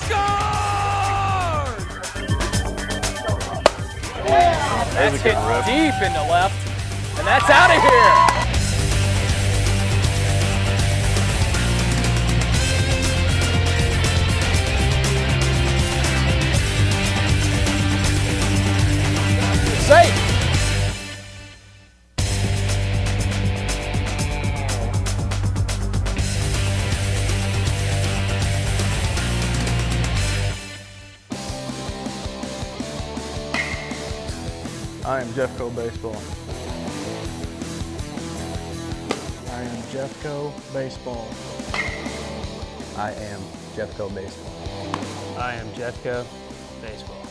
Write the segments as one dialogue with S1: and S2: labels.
S1: scored! That's hit deep into left, and that's out of here. Safe.
S2: I am Jeffco Baseball.
S3: I am Jeffco Baseball.
S4: I am Jeffco Baseball.
S5: I am Jeffco Baseball.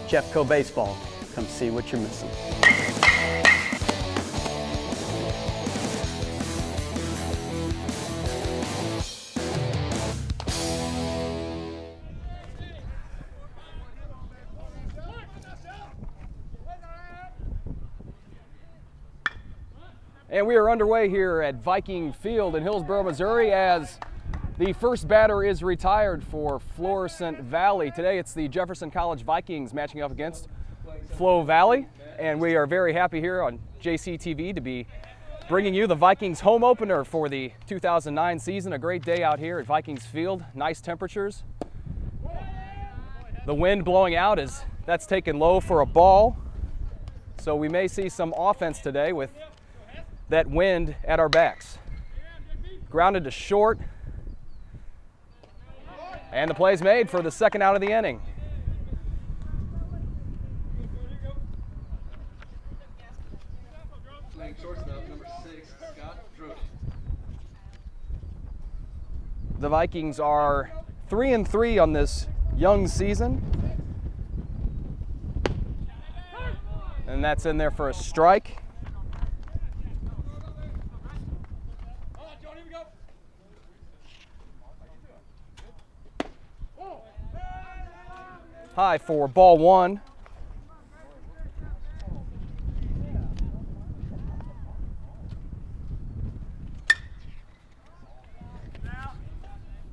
S4: Jeffco Baseball. Come see what you're missing.
S1: And we are underway here at Viking Field in Hillsboro, Missouri, as the first batter is retired for Florissant Valley. Today it's the Jefferson College Vikings matching up against Flo Valley, and we are very happy here on JCTV to be bringing you the Vikings home opener for the 2009 season. A great day out here at Vikings Field, nice temperatures. The wind blowing out is that's taken low for a ball, so we may see some offense today with that wind at our backs. Grounded to short, and the play's made for the second out of the inning. The Vikings are 3-3 on this young season, and that's in there for a strike. High for ball one.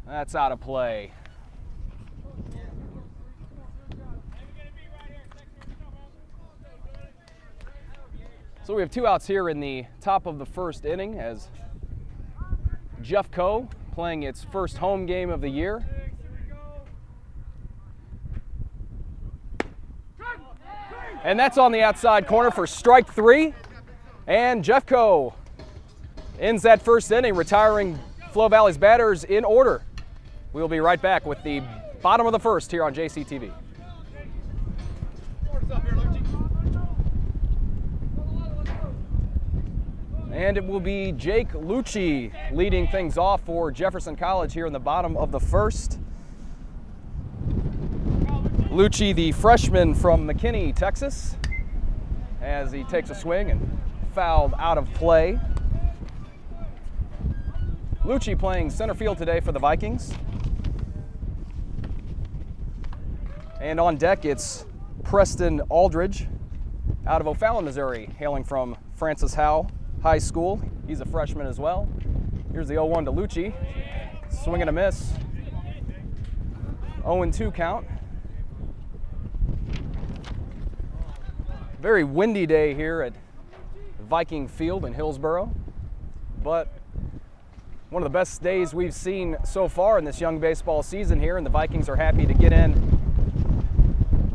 S1: That's out of play. So we have two outs here in the top of the first inning as Jeffco playing its first home game of the year. And that's on the outside corner for strike three. And Jeffco ends that first inning, retiring Flo Valley's batters in order. We'll be right back with the bottom of the first here on JCTV. And it will be Jake Lucci leading things off for Jefferson College here in the bottom of the first. Lucci, the freshman from McKinney, Texas, as he takes a swing and fouled out of play. Lucci playing center field today for the Vikings. And on deck, it's Preston Aldridge out of O'Fallon, Missouri, hailing from Francis Howe High School. He's a freshman as well. Here's the 0-1 to Lucci. Swing and a miss. 0-2 count. Very windy day here at Viking Field in Hillsboro, but one of the best days we've seen so far in this young baseball season here, and the Vikings are happy to get in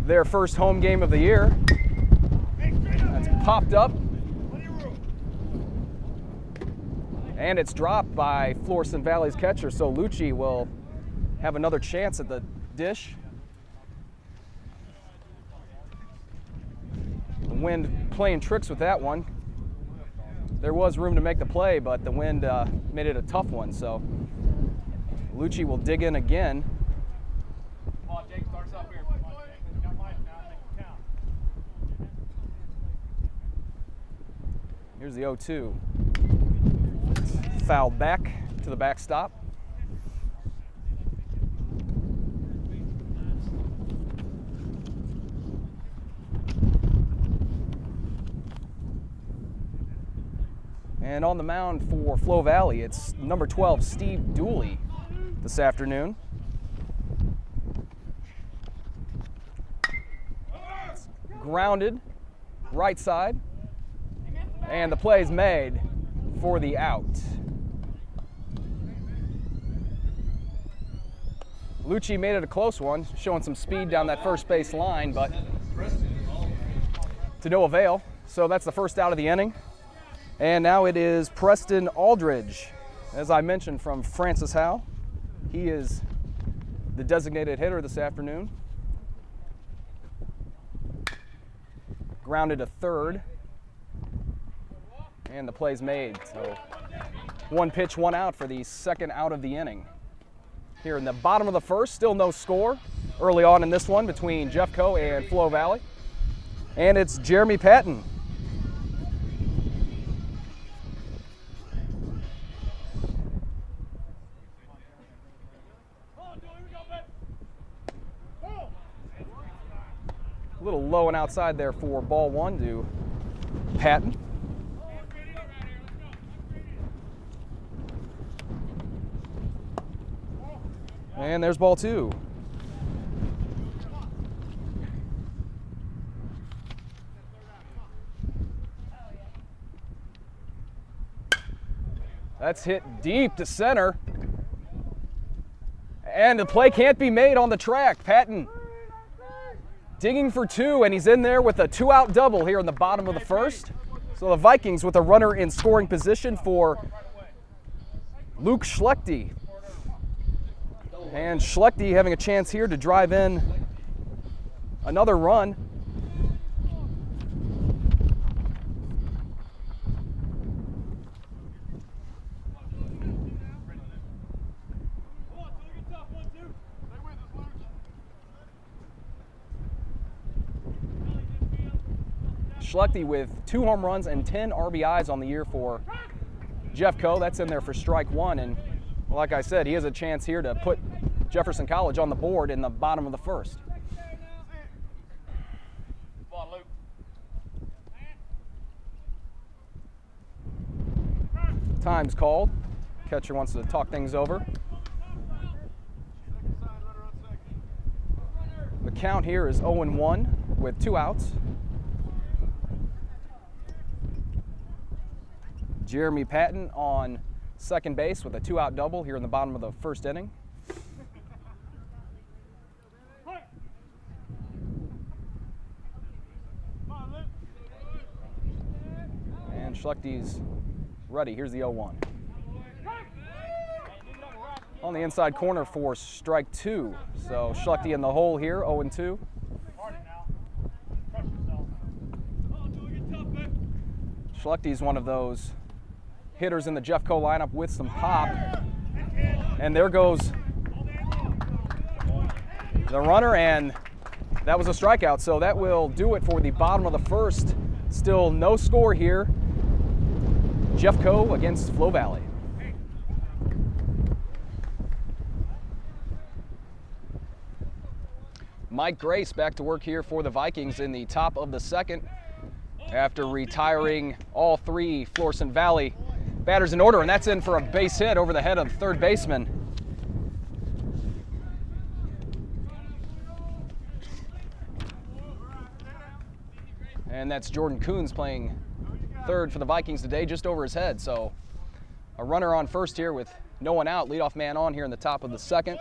S1: their first home game of the year. That's popped up, and it's dropped by Florissant Valley's catcher, so Lucci will have another chance at the dish. The wind playing tricks with that one. There was room to make the play, but the wind made it a tough one, so Lucci will dig in again. Here's the 0-2. Fouled back to the backstop. And on the mound for Flo Valley, it's number 12, Steve Dooley, this afternoon. grounded, right side, and the play is made for the out. Lucci made it a close one, showing some speed down that first base line, but to no avail. So that's the first out of the inning. And now it is Preston Aldridge, as I mentioned, from Francis Howe. He is the designated hitter this afternoon. Grounded to third, and the play's made. So one pitch, one out for the second out of the inning. Here in the bottom of the first, still no score early on in this one between Jeffco and Flo Valley. And it's Jeremy Patton. A little low and outside there for ball one to Patton. And there's ball two. That's hit deep to center. And the play can't be made on the track. Patton digging for two, and he's in there with a two-out double here in the bottom of the first. So the Vikings with a runner in scoring position for Luke Schlechte. And Schlechte having a chance here to drive in another run. Schlechte with 2 home runs and 10 RBIs on the year for Jeffco. That's in there for strike one. And like I said, he has a chance here to put Jefferson College on the board in the bottom of the first. Time's called. Catcher wants to talk things over. The count here is 0-1 with 2 outs. Jeremy Patton on second base with a 2-out double here in the bottom of the first inning. And Schlechte's ready. Here's the 0-1. On the inside corner for strike two. So Schlechte in the hole here, 0-2. Schlechte's one of those hitters in the Jeffco lineup with some pop. And there goes the runner, and that was a strikeout. So that will do it for the bottom of the first. Still no score here. Jeffco against Flo Valley. Mike Grace back to work here for the Vikings in the top of the second after retiring all 3 Florissant Valley batters in order, and that's in for a base hit over the head of the third baseman. And that's Jordan Coons playing third for the Vikings today, just over his head. So a runner on first here with no one out, leadoff man on here in the top of the second.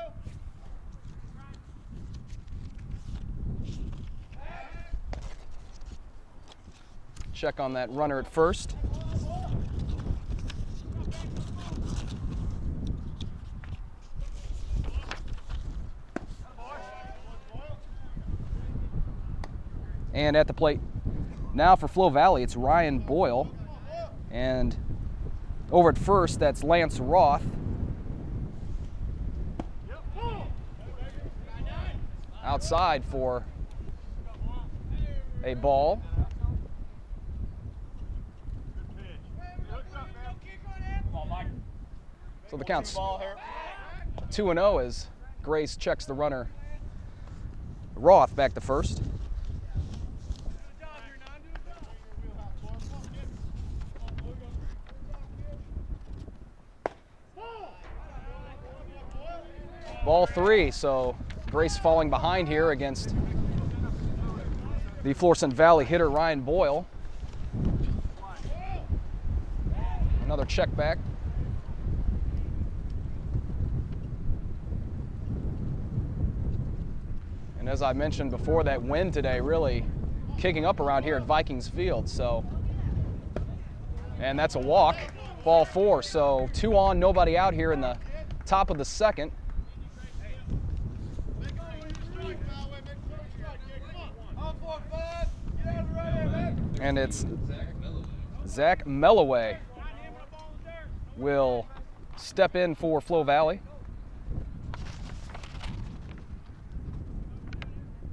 S1: Check on that runner at first. And at the plate now for Flo Valley, it's Ryan Boyle. And over at first, that's Lance Roth. Outside for a ball. So the count's 2-0 as Grace checks the runner Roth back to first. Ball 3, so Grace falling behind here against the Florissant Valley hitter, Ryan Boyle. Another check back. And as I mentioned before, that wind today really kicking up around here at Vikings Field. So, and that's a walk, ball 4. So 2 on, nobody out here in the top of the second. And it's Zach Melloway will step in for Flo Valley.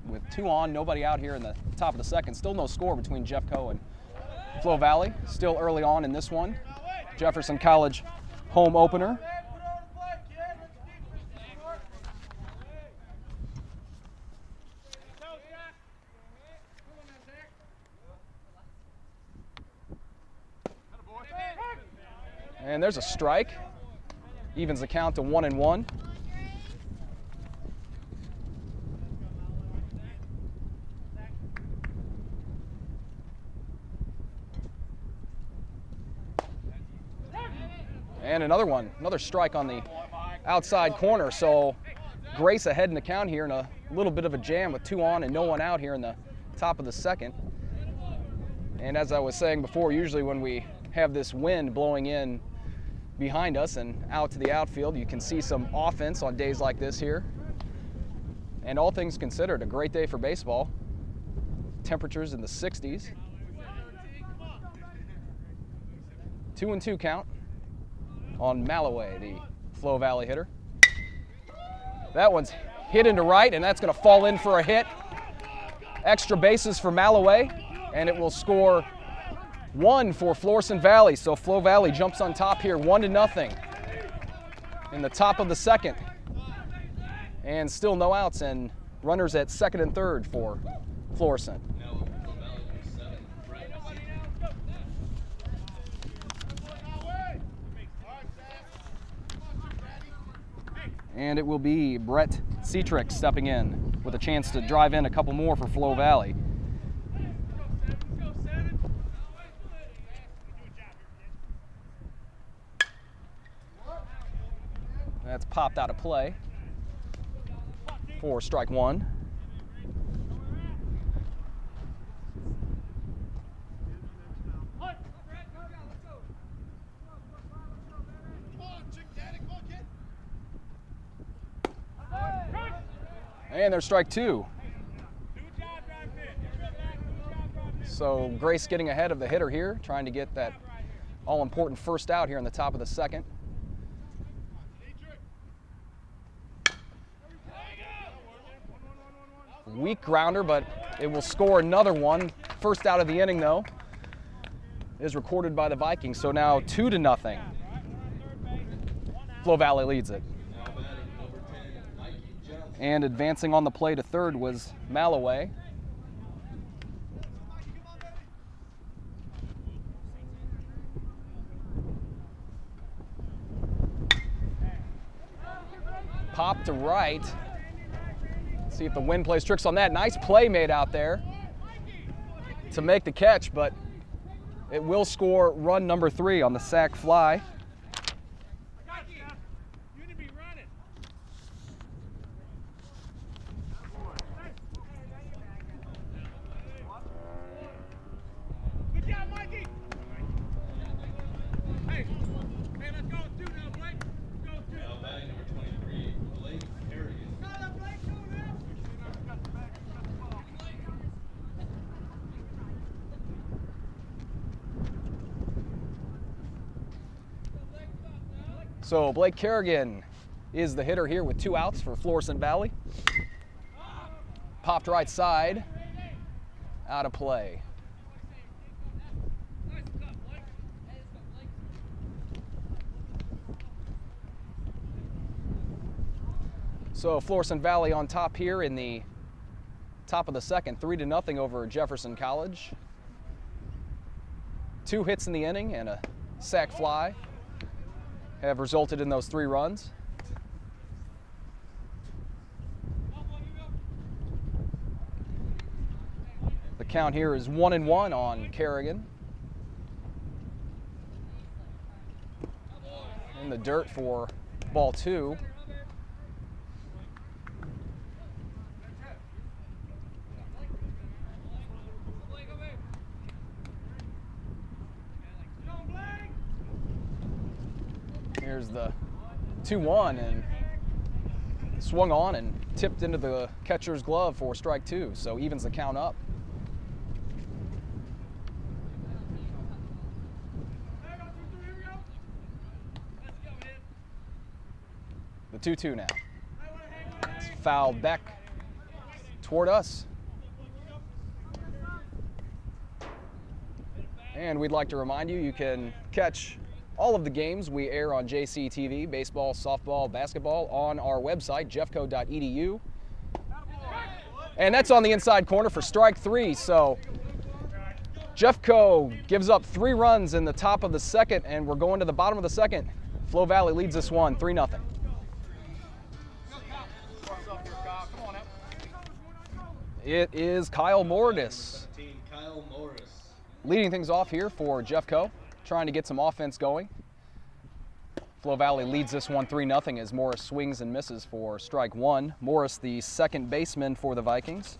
S1: With 2 on, nobody out here in the top of the second. Still no score between Jeffco and Flo Valley. Still early on in this one. Jefferson College home opener. And there's a strike. Evens the count to 1-1. And another one, another strike on the outside corner. So Grace ahead in the count here in a little bit of a jam with 2 on and no one out here in the top of the second. And as I was saying before, usually when we have this wind blowing in behind us and out to the outfield, you can see some offense on days like this here. And all things considered, a great day for baseball. Temperatures in the 60s. 2-2 count on Melloway, the Flo Valley hitter. That one's hit into right, and that's going to fall in for a hit. Extra bases for Melloway, and it will score 1 for Florissant Valley. So Flo Valley jumps on top here, 1-0 in the top of the second. And still no outs and runners at second and third for Florissant. And it will be Brett Cetrick stepping in with a chance to drive in a couple more for Flo Valley. That's popped out of play for strike 1. And there's strike 2. So Grace getting ahead of the hitter here, trying to get that all-important first out here in the top of the second. Weak grounder, but it will score another one. First out of the inning, though, is recorded by the Vikings. So now 2-0. Flo Valley leads it. And advancing on the play to third was Melloway. Pop to right. See if the wind plays tricks on that. Nice play made out there to make the catch, but it will score run number 3 on the sac fly. So Blake Kerrigan is the hitter here with 2 outs for Florissant Valley. Popped right side, out of play. So Florissant Valley on top here in the top of the second, 3-0 over Jefferson College. 2 hits in the inning and a sac fly have resulted in those 3 runs. The count here is 1-1 on Kerrigan. In the dirt for ball 2. Here's the 2-1, and swung on and tipped into the catcher's glove for strike 2, so evens the count up. The 2-2 now. It's fouled back toward us. And we'd like to remind you, you can catch all of the games we air on JCTV, baseball, softball, basketball, on our website, jeffco.edu. And that's on the inside corner for strike 3. So Jeffco gives up 3 runs in the top of the second, and we're going to the bottom of the second. Flo Valley leads this one 3-0. It is Kyle Morris leading things off here for Jeffco, trying to get some offense going. Flo Valley leads this one 3-0 as Morris swings and misses for strike 1. Morris, the second baseman for the Vikings.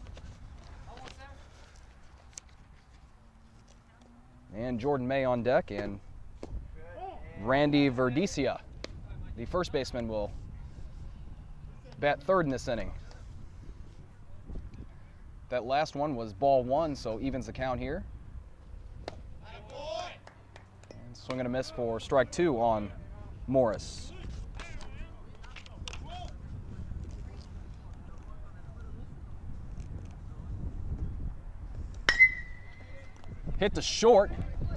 S1: And Jordan May on deck, and Randy Verdecia, the first baseman, will bat third in this inning. That last one was ball 1, so evens the count here. And swing and a miss for strike 2 on Morris. Hit to short,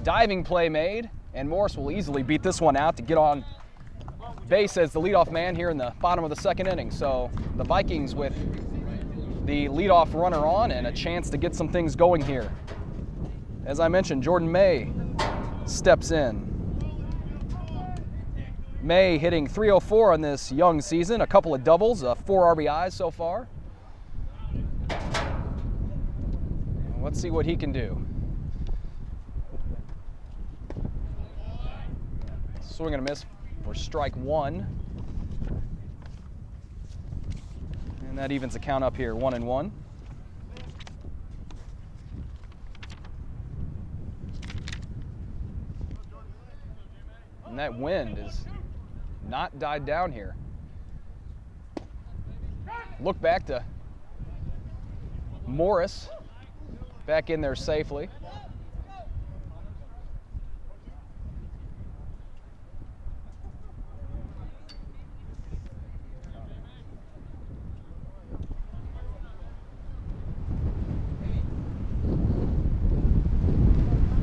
S1: diving play made, and Morris will easily beat this one out to get on base as the leadoff man here in the bottom of the second inning. So the Vikings with the leadoff runner on and a chance to get some things going here. As I mentioned, Jordan May steps in. May hitting .304 on this young season, a couple of doubles, 4 RBIs so far. Let's see what he can do. Swing and a miss for strike 1. And that evens the count up here, 1-1. And that wind is not died down here. Look back to Morris, back in there safely.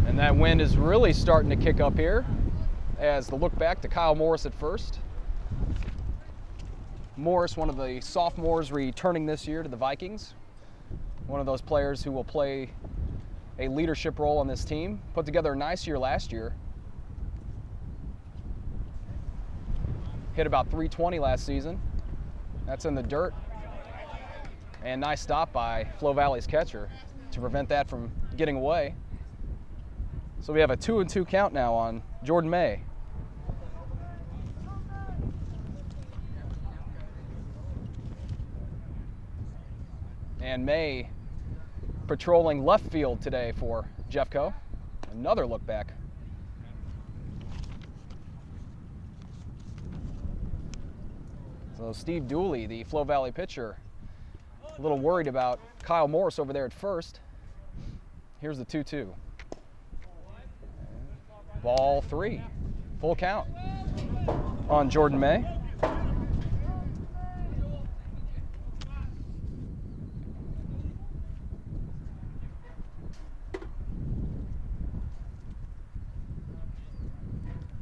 S1: And that wind is really starting to kick up here as the look back to Kyle Morris at first. Morris, one of the sophomores returning this year to the Vikings. One of those players who will play a leadership role on this team. Put together a nice year last year. Hit about .320 last season. That's in the dirt. And nice stop by Flo Valley's catcher to prevent that from getting away. So we have a 2-2 count now on Jordan May. And May patrolling left field today for Jeffco. Another look back. So Steve Dooley, the Flo Valley pitcher, a little worried about Kyle Morris over there at first. Here's the 2-2. Ball 3, full count on Jordan May.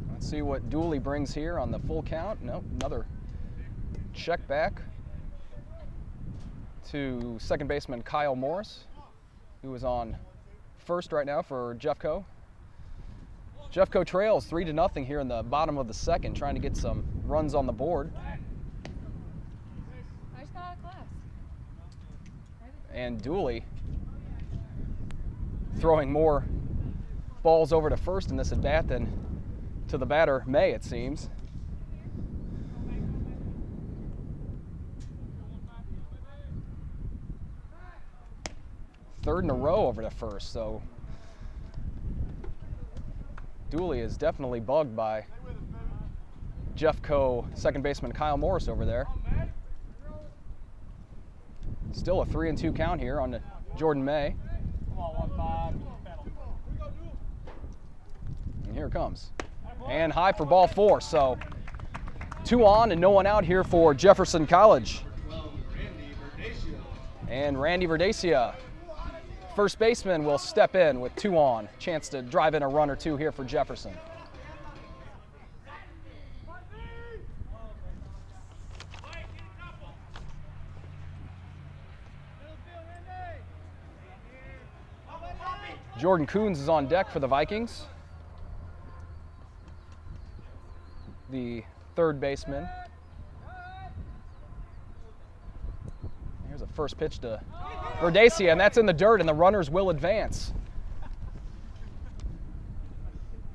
S1: Let's see what Dooley brings here on the full count. Nope, another check back to second baseman Kyle Morris, who is on first right now for Jeffco. Jeffco trails 3-0 here in the bottom of the second, trying to get some runs on the board.
S6: I just got out of class.
S1: And Dooley throwing more balls over to first in this at bat than to the batter, May, it seems. Third in a row over to first, so Dooley is definitely bugged by Jeffco second baseman Kyle Morris over there. Still a 3-2 count here on Jordan May. And here it comes. And high for ball 4, so 2 on and no one out here for Jefferson College. And Randy Verdecia, first baseman, will step in with 2 on. Chance to drive in a run or 2 here for Jefferson. Jordan Coons is on deck for the Vikings. The third baseman. Here's a first pitch to Verdecia, and that's in the dirt, and the runners will advance.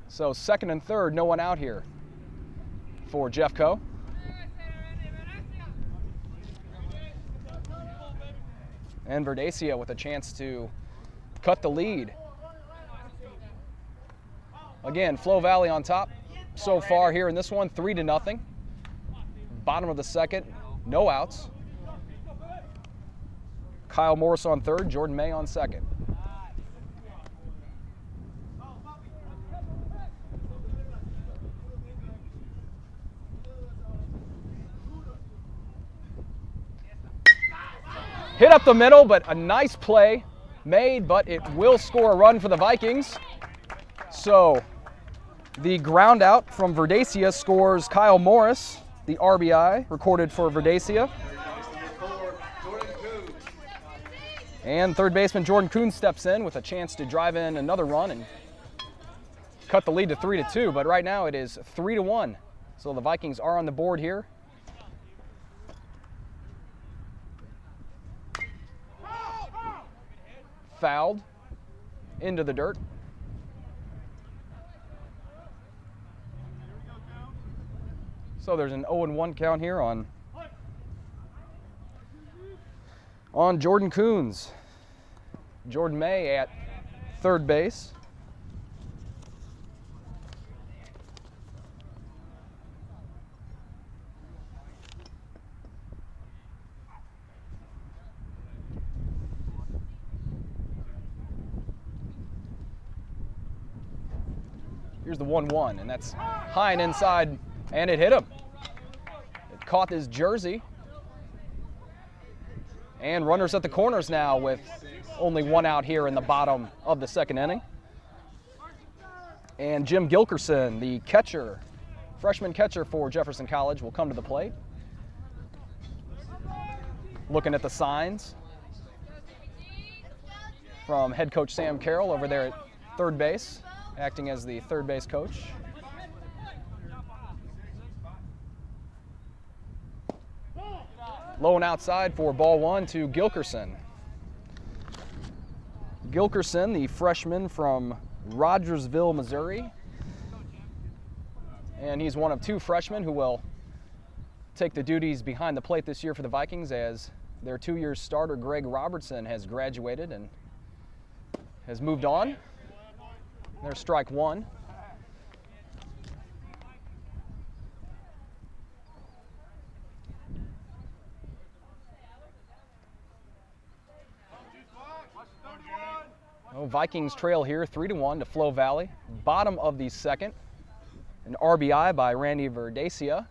S1: So second and third, no one out here for Jeffco. And Verdecia with a chance to cut the lead. Again, Flo Valley on top so far here in this one, 3-0. Bottom of the second, no outs. Kyle Morris on third, Jordan May on second. Hit up the middle, but a nice play made, but it will score a run for the Vikings. So the ground out from Verdecia scores Kyle Morris, the RBI recorded for Verdecia. And third baseman Jordan Coons steps in with a chance to drive in another run and cut the lead to 3-2, but right now it is 3-1. So the Vikings are on the board here. Fouled into the dirt. So there's an 0-1 count here on Jordan Coons. Jordan May at third base. Here's the 1-1, and that's high and inside, and it hit him. It caught his jersey. And runners at the corners now with only 1 out here in the bottom of the second inning. And Jim Gilkerson, the catcher, freshman catcher for Jefferson College, will come to the plate. Looking at the signs from head coach Sam Carroll over there at third base, acting as the third base coach. Low and outside for ball 1 to Gilkerson. Gilkerson, the freshman from Rogersville, Missouri. And he's one of 2 freshmen who will take the duties behind the plate this year for the Vikings, as their 2-year starter Greg Robertson has graduated and has moved on. There's strike 1. Oh, Vikings trail here 3-1 to Flo Valley. Bottom of the second. An RBI by Randy Verdecia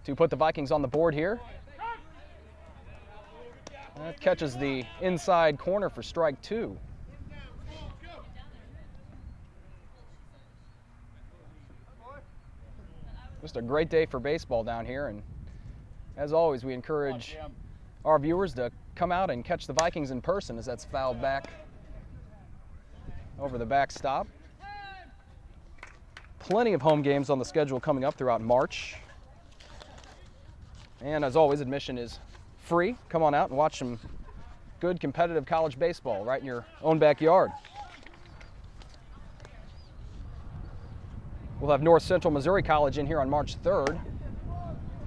S1: to put the Vikings on the board here. That catches the inside corner for strike 2. Just a great day for baseball down here, and as always, we encourage our viewers to come out and catch the Vikings in person, as that's fouled back over the backstop. Plenty of home games on the schedule coming up throughout March. And as always, admission is free. Come on out and watch some good competitive college baseball right in your own backyard. We'll have North Central Missouri College in here on March 3rd,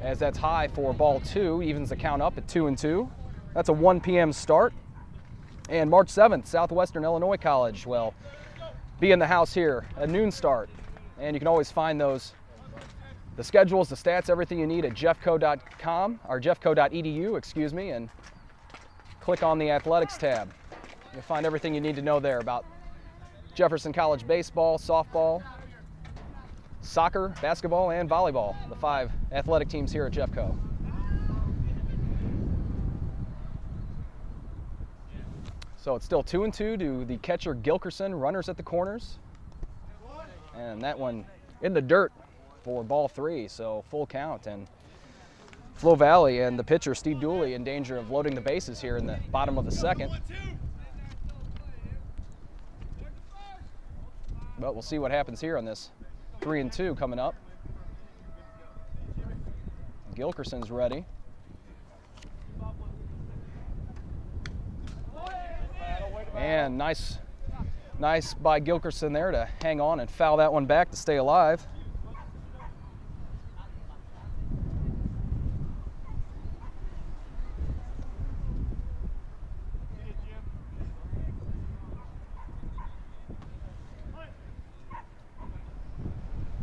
S1: as that's high for ball 2, evens the count up at 2-2. That's a 1 p.m. start. And March 7th, Southwestern Illinois College will be in the house here, a noon start. And you can always find those, the schedules, the stats, everything you need at jeffco.com, or jeffco.edu, excuse me, and click on the athletics tab. You'll find everything you need to know there about Jefferson College baseball, softball, soccer, basketball, and volleyball, the 5 athletic teams here at Jeffco. So it's still 2-2 to the catcher Gilkerson, runners at the corners. And that one in the dirt for ball 3, so full count. And Flo Valley and the pitcher Steve Dooley in danger of loading the bases here in the bottom of the second. But we'll see what happens here on this 3-2 coming up. Gilkerson's ready. And nice by Gilkerson there to hang on and foul that one back to stay alive.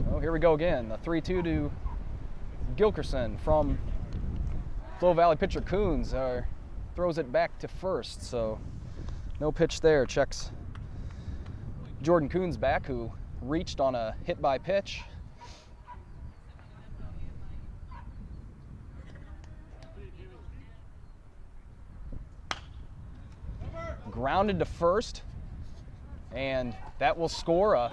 S1: Oh, here we go again. The 3-2 to Gilkerson from Flo Valley pitcher Coons throws it back to first, so no pitch there. Checks Jordan Coons back, who reached on a hit by pitch. Grounded to first, and that will score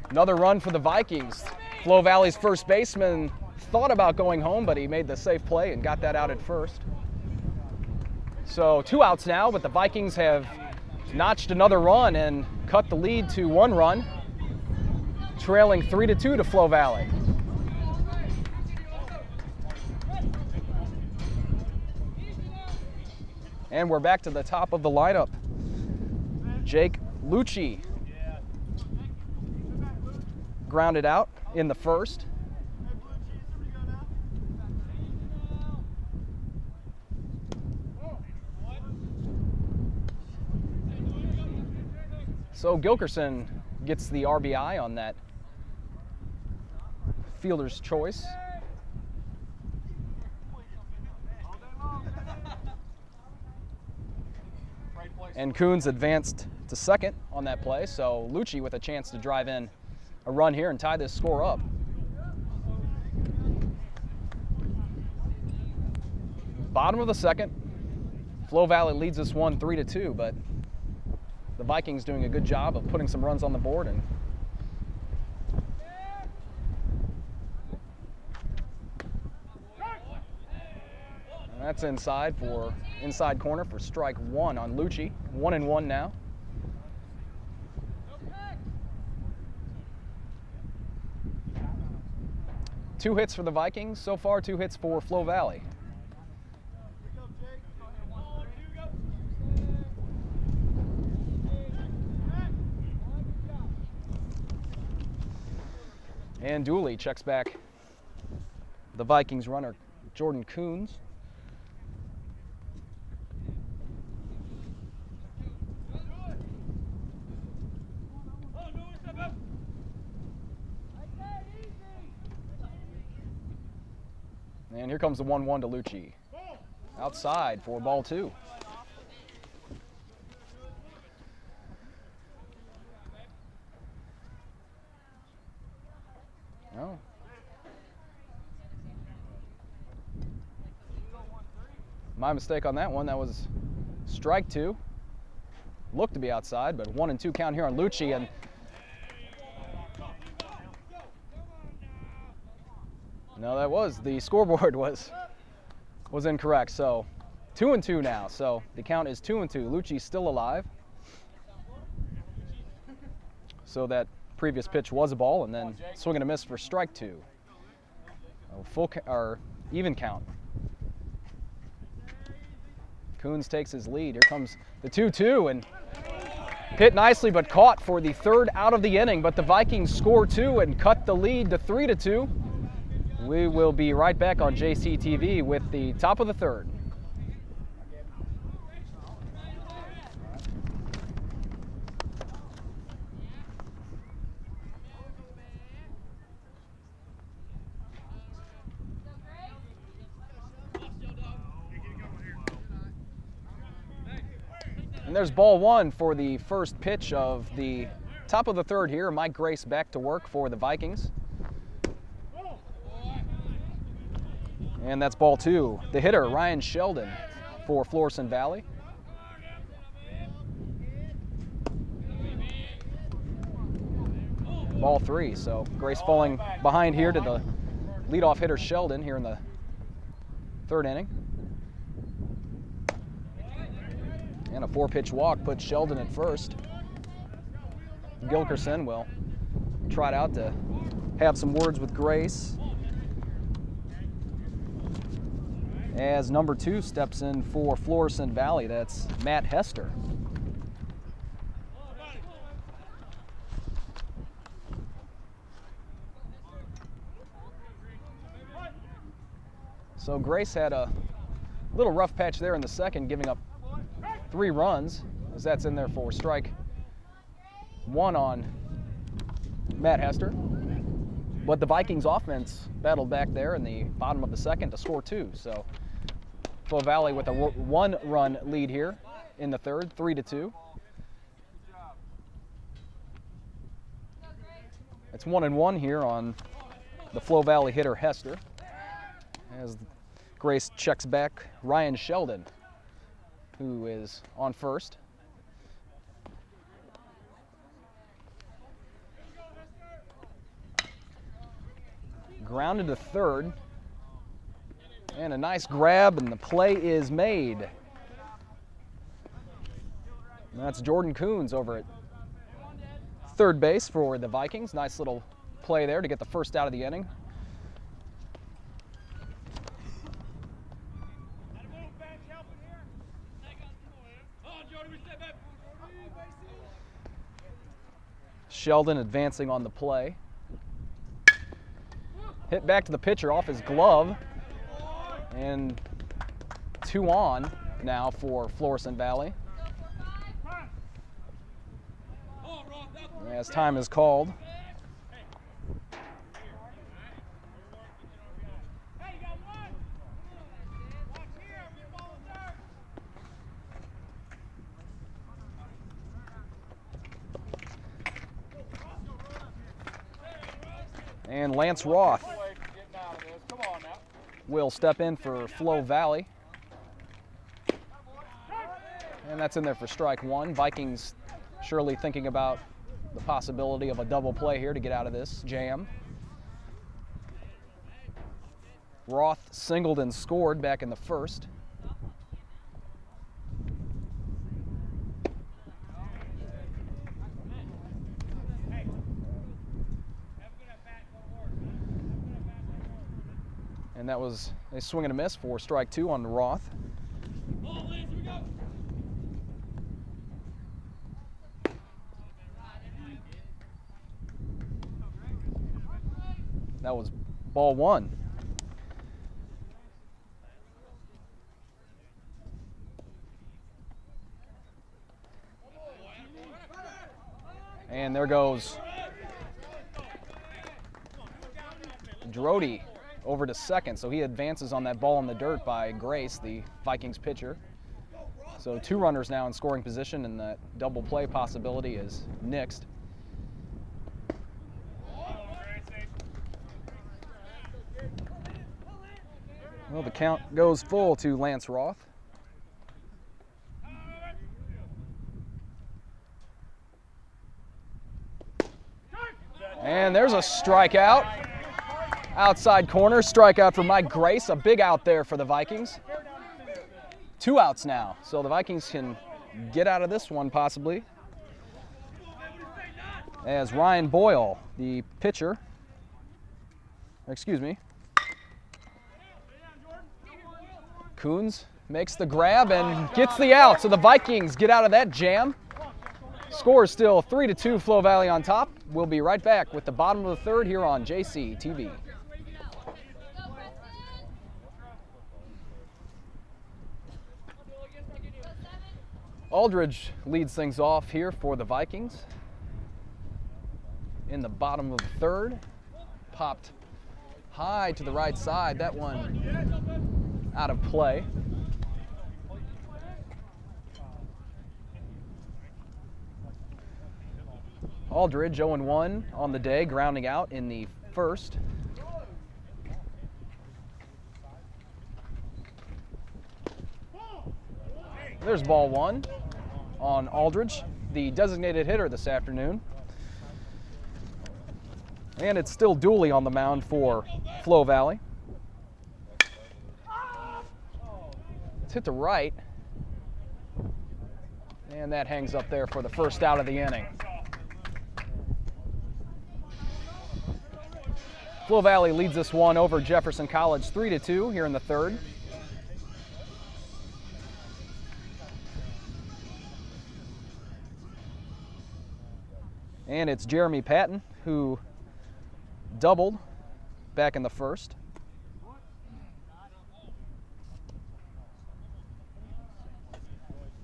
S1: another run for the Vikings. Flo Valley's first baseman thought about going home, but he made the safe play and got that out at first. So 2 outs now, but the Vikings have notched another run and cut the lead to 1 run, trailing 3-2 to Flo Valley. And we're back to the top of the lineup. Jake Lucci grounded out in the first. So Gilkerson gets the RBI on that fielder's choice. And Coons advanced to second on that play, so Lucci with a chance to drive in a run here and tie this score up. Bottom of the second, Flo Valley leads this one 3-2, but the Vikings doing a good job of putting some runs on the board. And that's inside corner for strike 1 on Lucci. 1-1 now. Two hits for the Vikings so far, 2 hits for Flo Valley. And Dooley checks back the Vikings runner, Jordan Coons. And here comes the 1-1 to Lucci. Outside for ball 2. Oh. My mistake on that one. That was strike 2. Looked to be outside, but 1-2 count here on Lucci. And no, that was the scoreboard was incorrect. So 2-2 now. So the count is 2-2. Lucci's still alive. So that previous pitch was a ball, and then swing and a miss for strike 2. Even count. Coons takes his lead. Here comes the 2-2, and Hit nicely, but caught for the third out of the inning. But the Vikings score 2 and cut the lead to 3-2. We will be right back on JCTV with the top of the third. And there's ball 1 for the first pitch of the top of the third here. Mike Grace back to work for the Vikings. And that's ball 2. The hitter, Ryan Sheldon for Florissant Valley. Ball 3, so Grace falling behind here to the leadoff hitter Sheldon here in the third inning. And a 4-pitch walk puts Sheldon at first. Gilkerson will trot out to have some words with Grace as number 2 steps in for Florissant Valley. That's Matt Hester. So Grace had a little rough patch there in the second, giving up 3 runs, as that's in there for strike 1 on Matt Hester. But the Vikings offense battled back there in the bottom of the second to score 2. So Flo Valley with a 1-run lead here in the third, 3-2. It's 1-1 here on the Flo Valley hitter Hester, as Grace checks back Ryan Sheldon, who is on first. Grounded to third. And a nice grab, and the play is made. And that's Jordan Coons over at third base for the Vikings. Nice little play there to get the first out of the inning. Sheldon advancing on the play. Hit back to the pitcher off his glove. And 2 on now for Florissant Valley, as time is called. And Lance Roth will step in for Flo Valley. And that's in there for strike 1. Vikings surely thinking about the possibility of a double play here to get out of this jam. Roth singled and scored back in the first. And that was a swing and a miss for strike 2 on Roth. That was ball 1. And there goes Drody over to second, so he advances on that ball in the dirt by Grace, the Vikings pitcher. So 2 runners now in scoring position, and that double play possibility is nixed. Well, the count goes full to Lance Roth. And there's a strikeout. Outside corner, strikeout for Mike Grace. A big out there for the Vikings. 2 outs now, so the Vikings can get out of this one possibly. As Ryan Boyle, the pitcher, Coons makes the grab and gets the out, so the Vikings get out of that jam. score is still 3-2, Flo Valley on top. We'll be right back with the bottom of the third here on JC TV. Aldridge leads things off here for the Vikings. In the bottom of the third, popped high to the right side. That one out of play. Aldridge 0-1 on the day, grounding out in the first. There's ball one on Aldridge, the designated hitter this afternoon. And it's still Dooley on the mound for Flo Valley. It's hit to right. And that hangs up there for the first out of the inning. Flo Valley leads this one over Jefferson College 3-2 here in the third. And it's Jeremy Patton who doubled back in the first.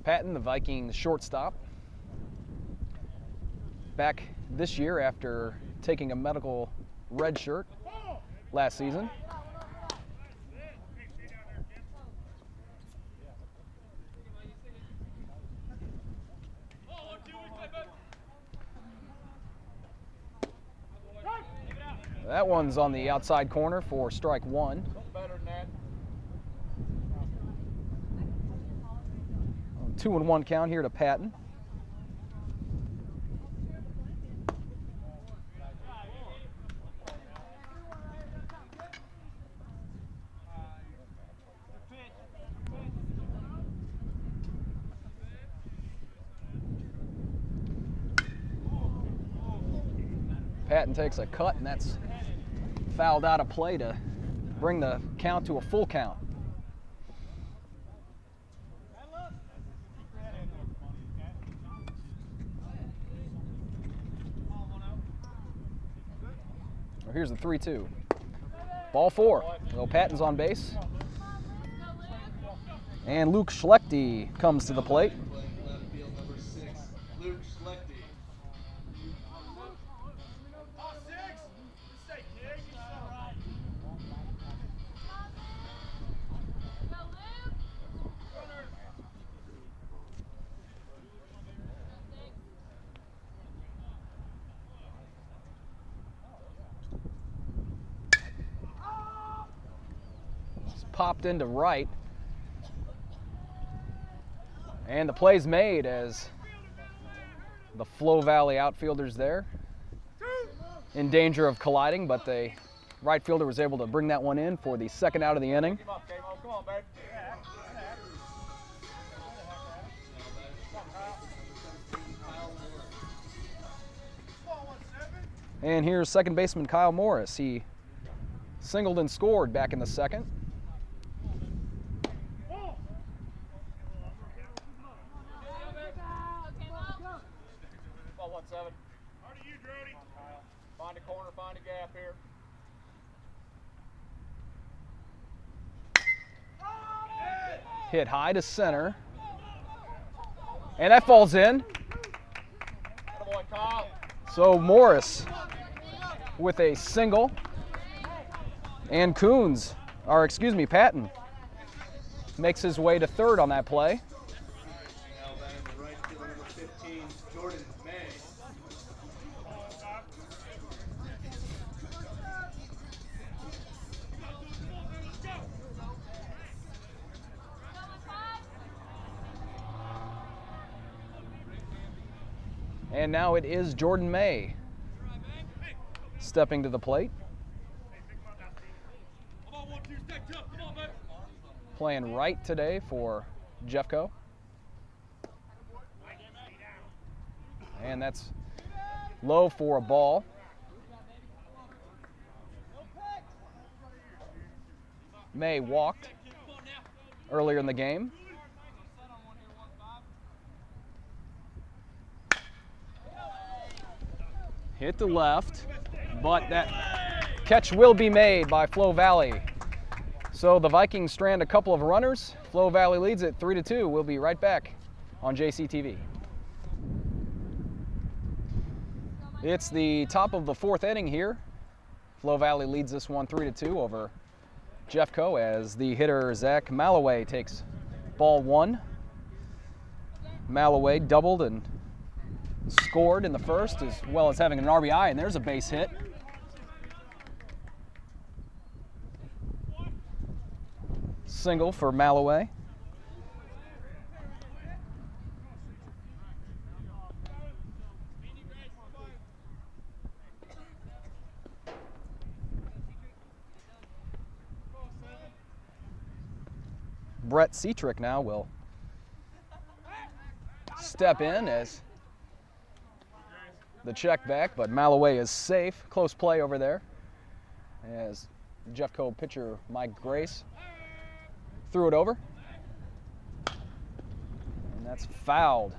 S1: Patton, the Vikings shortstop, back this year after taking a medical red shirt last season. That one's on the outside corner for strike one. 2-1 count here to Patton. Patton takes a cut, and that's fouled out of play to bring the count to a full count. Here's the 3-2. Ball four. Well, Patton's on base. And Luke Schlechte comes to the plate. Popped into right, and the play's made as the Flo Valley outfielders there in danger of colliding, but the right fielder was able to bring that one in for the second out of the inning. And here's second baseman Kyle Morris. He singled and scored back in the second.
S6: Find a corner, find a gap here.
S1: Hit high to center. And that falls in. So Morris with a single. And Patton makes his way to third on that play. And now it is Jordan May stepping to the plate. Playing right today for Jeffco. And that's low for a ball. May walked earlier in the game. hit the left, but that catch will be made by Flo Valley. So the Vikings strand a couple of runners. Flo Valley leads it 3-2. We'll be right back on JCTV. It's the top of the fourth inning here. Flo Valley leads this one 3-2 over Jeffco as the hitter Zach Malloway takes ball one. Malloway doubled and scored in the first, as well as having an RBI, and there's a base hit. Single for Malloway. Brett Cetrick now will step in as the check back, but Malloway is safe. Close play over there as Jeffco pitcher Mike Grace threw it over. And that's fouled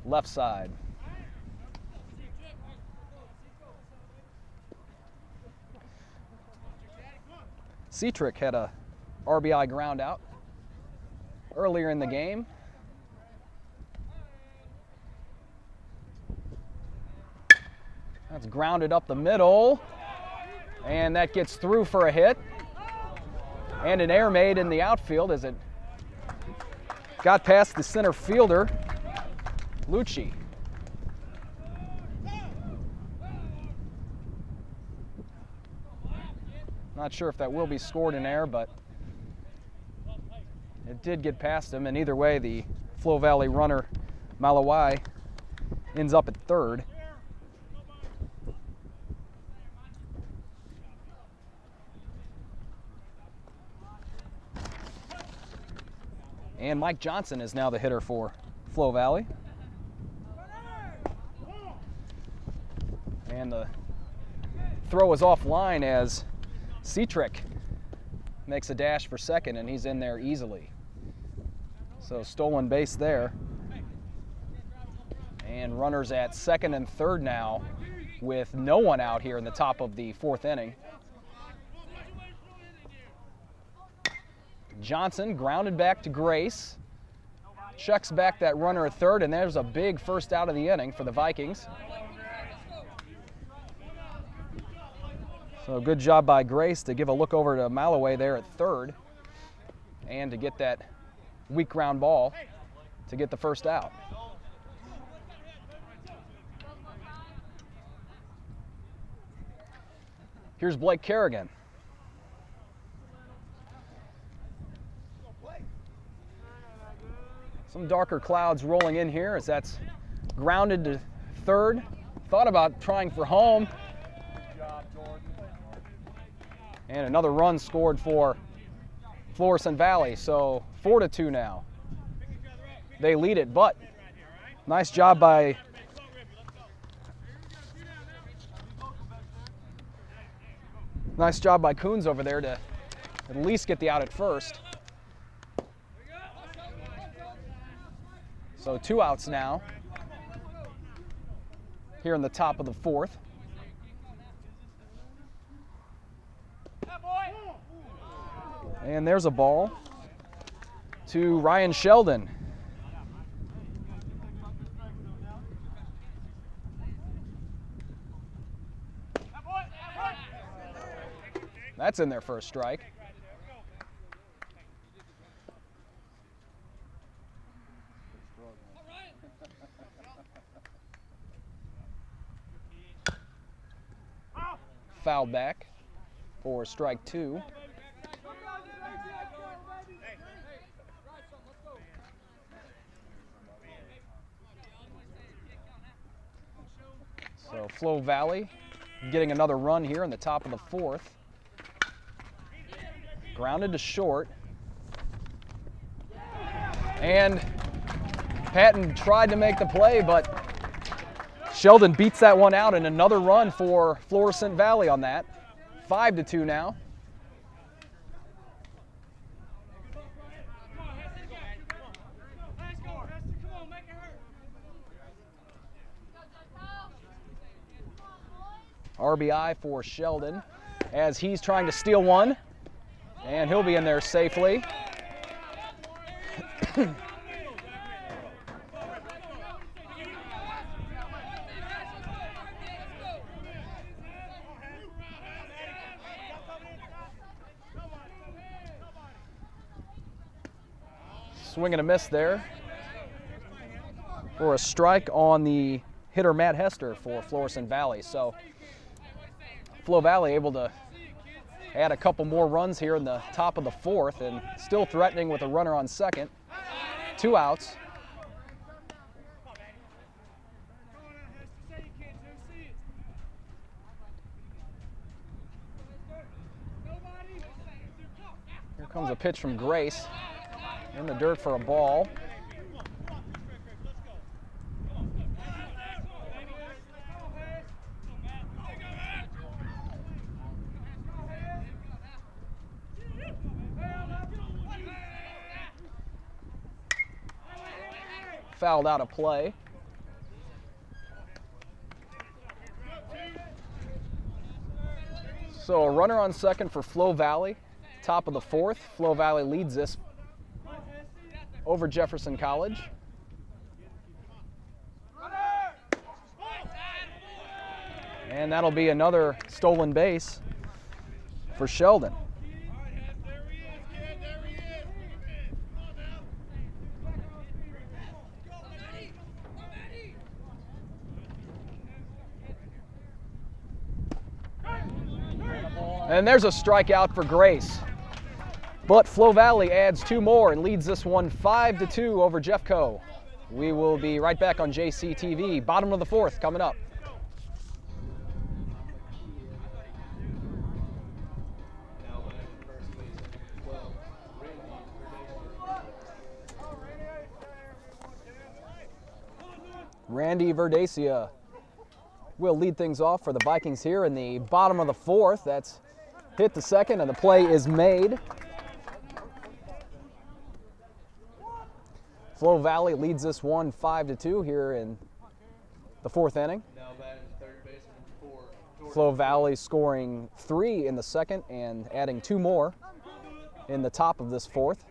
S1: left side. Cetrick had a RBI ground out earlier in the game. That's grounded up the middle, and that gets through for a hit. And an error made in the outfield as it got past the center fielder, Lucci. Not sure if that will be scored in air, but it did get past him, and either way, the Flo Valley runner, Malloway, ends up at third. And Mike Johnson is now the hitter for Flo Valley. And the throw is offline as Cetrick makes a dash for second, and he's in there easily. So stolen base there. And runners at second and third now with no one out here in the top of the fourth inning. Johnson grounded back to Grace. Checks back that runner at third, and there's a big first out of the inning for the Vikings. So good job by Grace to give a look over to Malloway there at third and to get that weak ground ball to get the first out. Here's Blake Kerrigan. Some darker clouds rolling in here as that's grounded to third. Thought about trying for home. And another run scored for Florissant Valley, so 4-2 now. They lead it, but nice job by Coons over there to at least get the out at first. So 2 outs now here in the top of the fourth. And there's a ball to Ryan Sheldon. That's in there for a strike. Fouled back for strike 2. So Flo Valley getting another run here in the top of the fourth. Grounded to short. And Patton tried to make the play, but Sheldon beats that one out, and another run for Florissant Valley on that. 5-2 now. RBI for Sheldon as he's trying to steal one, and he'll be in there safely. Swing and a miss there for a strike on the hitter Matt Hester for Florissant Valley. So Flo Valley able to add a couple more runs here in the top of the fourth and still threatening with a runner on second. 2 outs. Here comes a pitch from Grace. In the dirt for a ball. Fouled out of play. So a runner on second for Flo Valley. Top of the fourth. Flo Valley leads this over Jefferson College. And that'll be another stolen base for Sheldon. And there's a strikeout for Grace. But Flo Valley adds 2 more and leads this one 5-2 over Jeffco. We will be right back on JCTV. Bottom of the fourth coming up. Randy Verdesia will lead things off for the Vikings here in the bottom of the fourth. That's hit the second and the play is made. Flo Valley leads this one 5-2 here in the fourth inning. Flo Valley scoring 3 in the second and adding 2 more in the top of this fourth.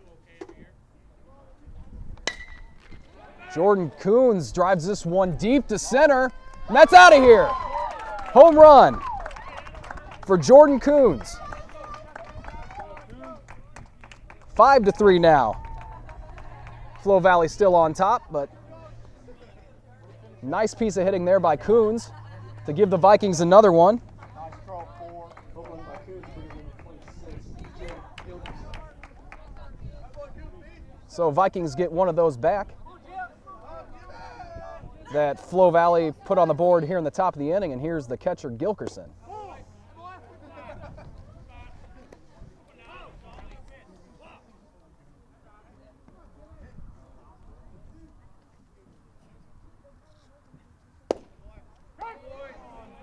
S1: Jordan Coons drives this one deep to center, and that's out of here. Home run for Jordan Coons. 5-3 now. Flo Valley still on top, but nice piece of hitting there by Coons to give the Vikings another one. So Vikings get one of those back that Flo Valley put on the board here in the top of the inning, and here's the catcher Gilkerson.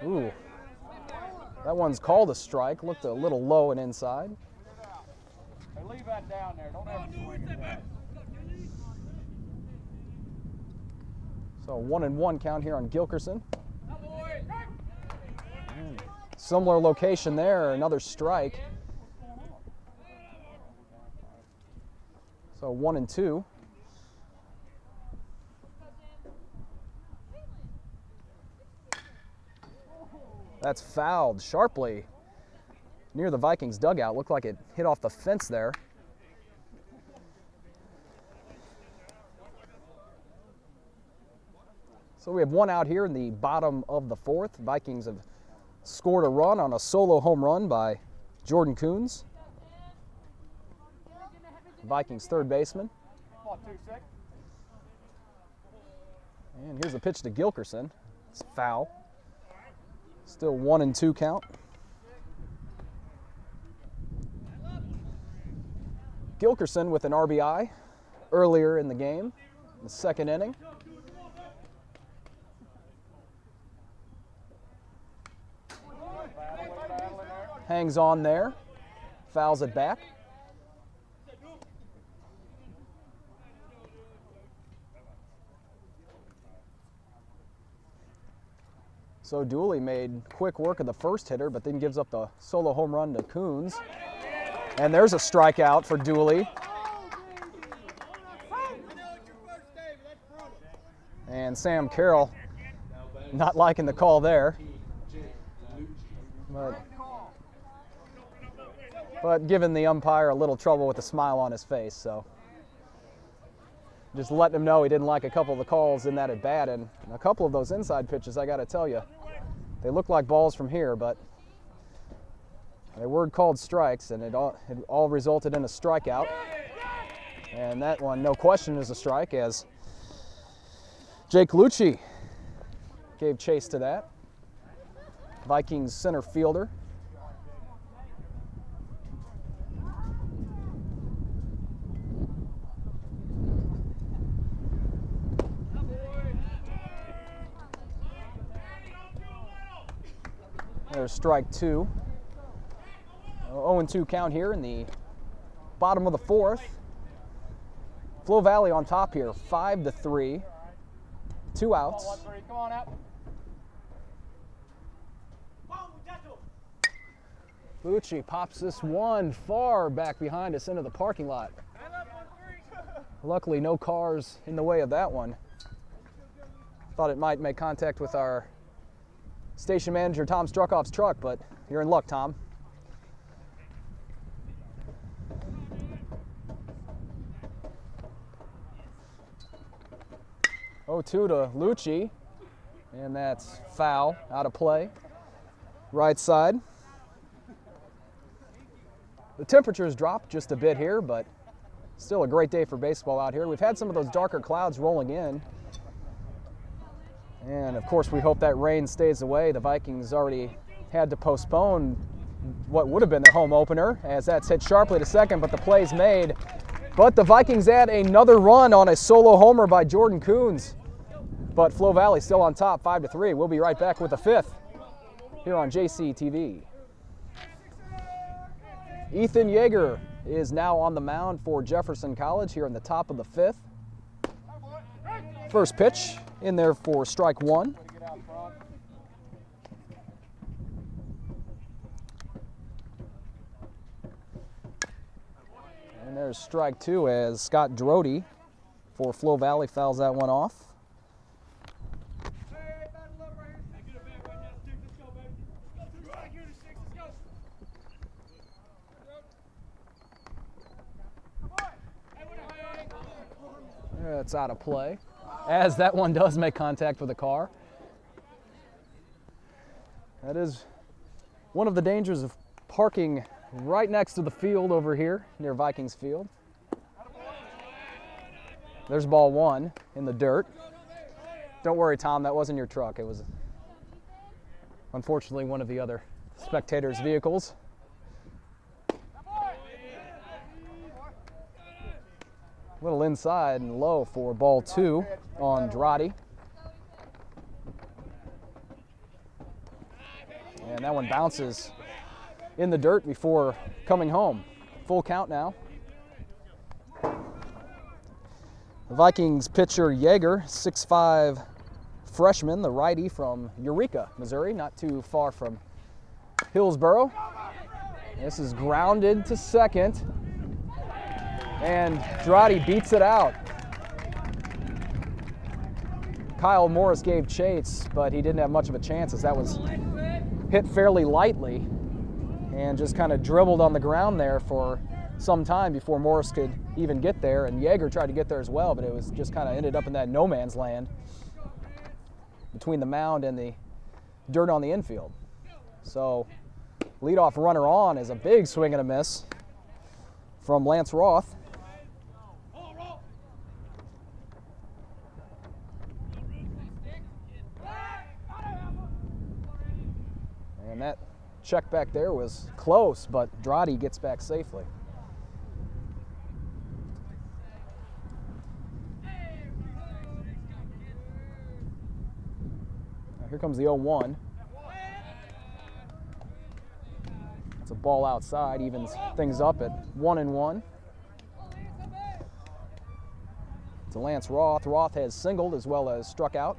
S1: Ooh, that one's called a strike. Looked a little low and inside.
S6: Hey, leave that down there. Don't ever swing it back.
S1: So 1-1 count here on Gilkerson. Similar location there, another strike. So 1-2. That's fouled sharply near the Vikings dugout. Looked like it hit off the fence there. So we have 1 out here in the bottom of the fourth. Vikings have scored a run on a solo home run by Jordan Coons, Vikings third baseman. And here's a pitch to Gilkerson. It's foul. Still 1-2 count. Gilkerson with an RBI earlier in the game, the second inning. Hangs on there, fouls it back. So Dooley made quick work of the first hitter, but then gives up the solo home run to Coons. And there's a strikeout for Dooley. And Sam Carroll not liking the call there. But giving the umpire a little trouble with a smile on his face, so just letting him know he didn't like a couple of the calls in that at bat. And a couple of those inside pitches, I got to tell you, they look like balls from here, but they were called strikes, and it all resulted in a strikeout. And that one, no question, is a strike, as Jake Lucci gave chase to that. Vikings center fielder. There's strike two. 0-2 count here in the bottom of the fourth. Flo Valley on top here, 5-3. 2 outs.
S6: Come on out.
S1: Lucci pops this one far back behind us into the parking lot. Luckily, no cars in the way of that one. Thought it might make contact with our station manager Tom Struckoff's truck, but you're in luck, Tom. Oh, 2 to Lucci, and that's foul, out of play. Right side. The temperatures dropped just a bit here, but still a great day for baseball out here. We've had some of those darker clouds rolling in. And of course, we hope that rain stays away. The Vikings already had to postpone what would have been their home opener, as that's hit sharply to second, but the play's made. But the Vikings add another run on a solo homer by Jordan Coons. But Flo Valley still on top, 5-3. We'll be right back with the fifth here on JCTV. Ethan Yeager is now on the mound for Jefferson College here in the top of the fifth. First pitch in there for strike one. And there's strike two as Scott Drody for Flo Valley fouls that one off. That's out of play, as that one does make contact with the car. That is one of the dangers of parking right next to the field over here near Vikings Field. There's ball one in the dirt. Don't worry, Tom, that wasn't your truck. It was unfortunately one of the other spectators' vehicles. Little inside and low for ball two on Drody. And that one bounces in the dirt before coming home. Full count now. The Vikings pitcher Yeager, 6'5" freshman, the righty from Eureka, Missouri, not too far from Hillsboro. This is grounded to second. And Drody beats it out. Kyle Morris gave chase, but he didn't have much of a chance as that was hit fairly lightly and just kind of dribbled on the ground there for some time before Morris could even get there. And Yeager tried to get there as well, but it was just kind of ended up in that no man's land between the mound and the dirt on the infield. So leadoff runner on is a big swing and a miss from Lance Roth. And that check back there was close, but Drody gets back safely. Now here comes the 0-1. It's a ball outside, evens things up at 1-1. To Lance Roth. Roth has singled as well as struck out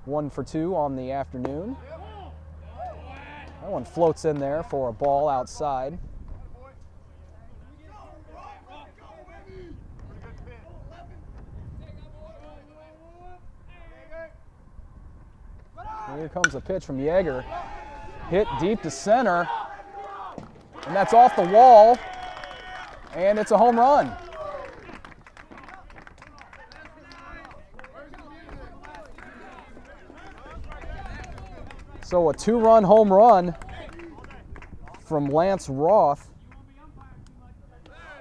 S1: 1 for 2 on the afternoon. That one floats in there for a ball outside. Here comes a pitch from Yeager. Hit deep to center. And that's off the wall. And it's a home run. So a 2-run home run from Lance Roth.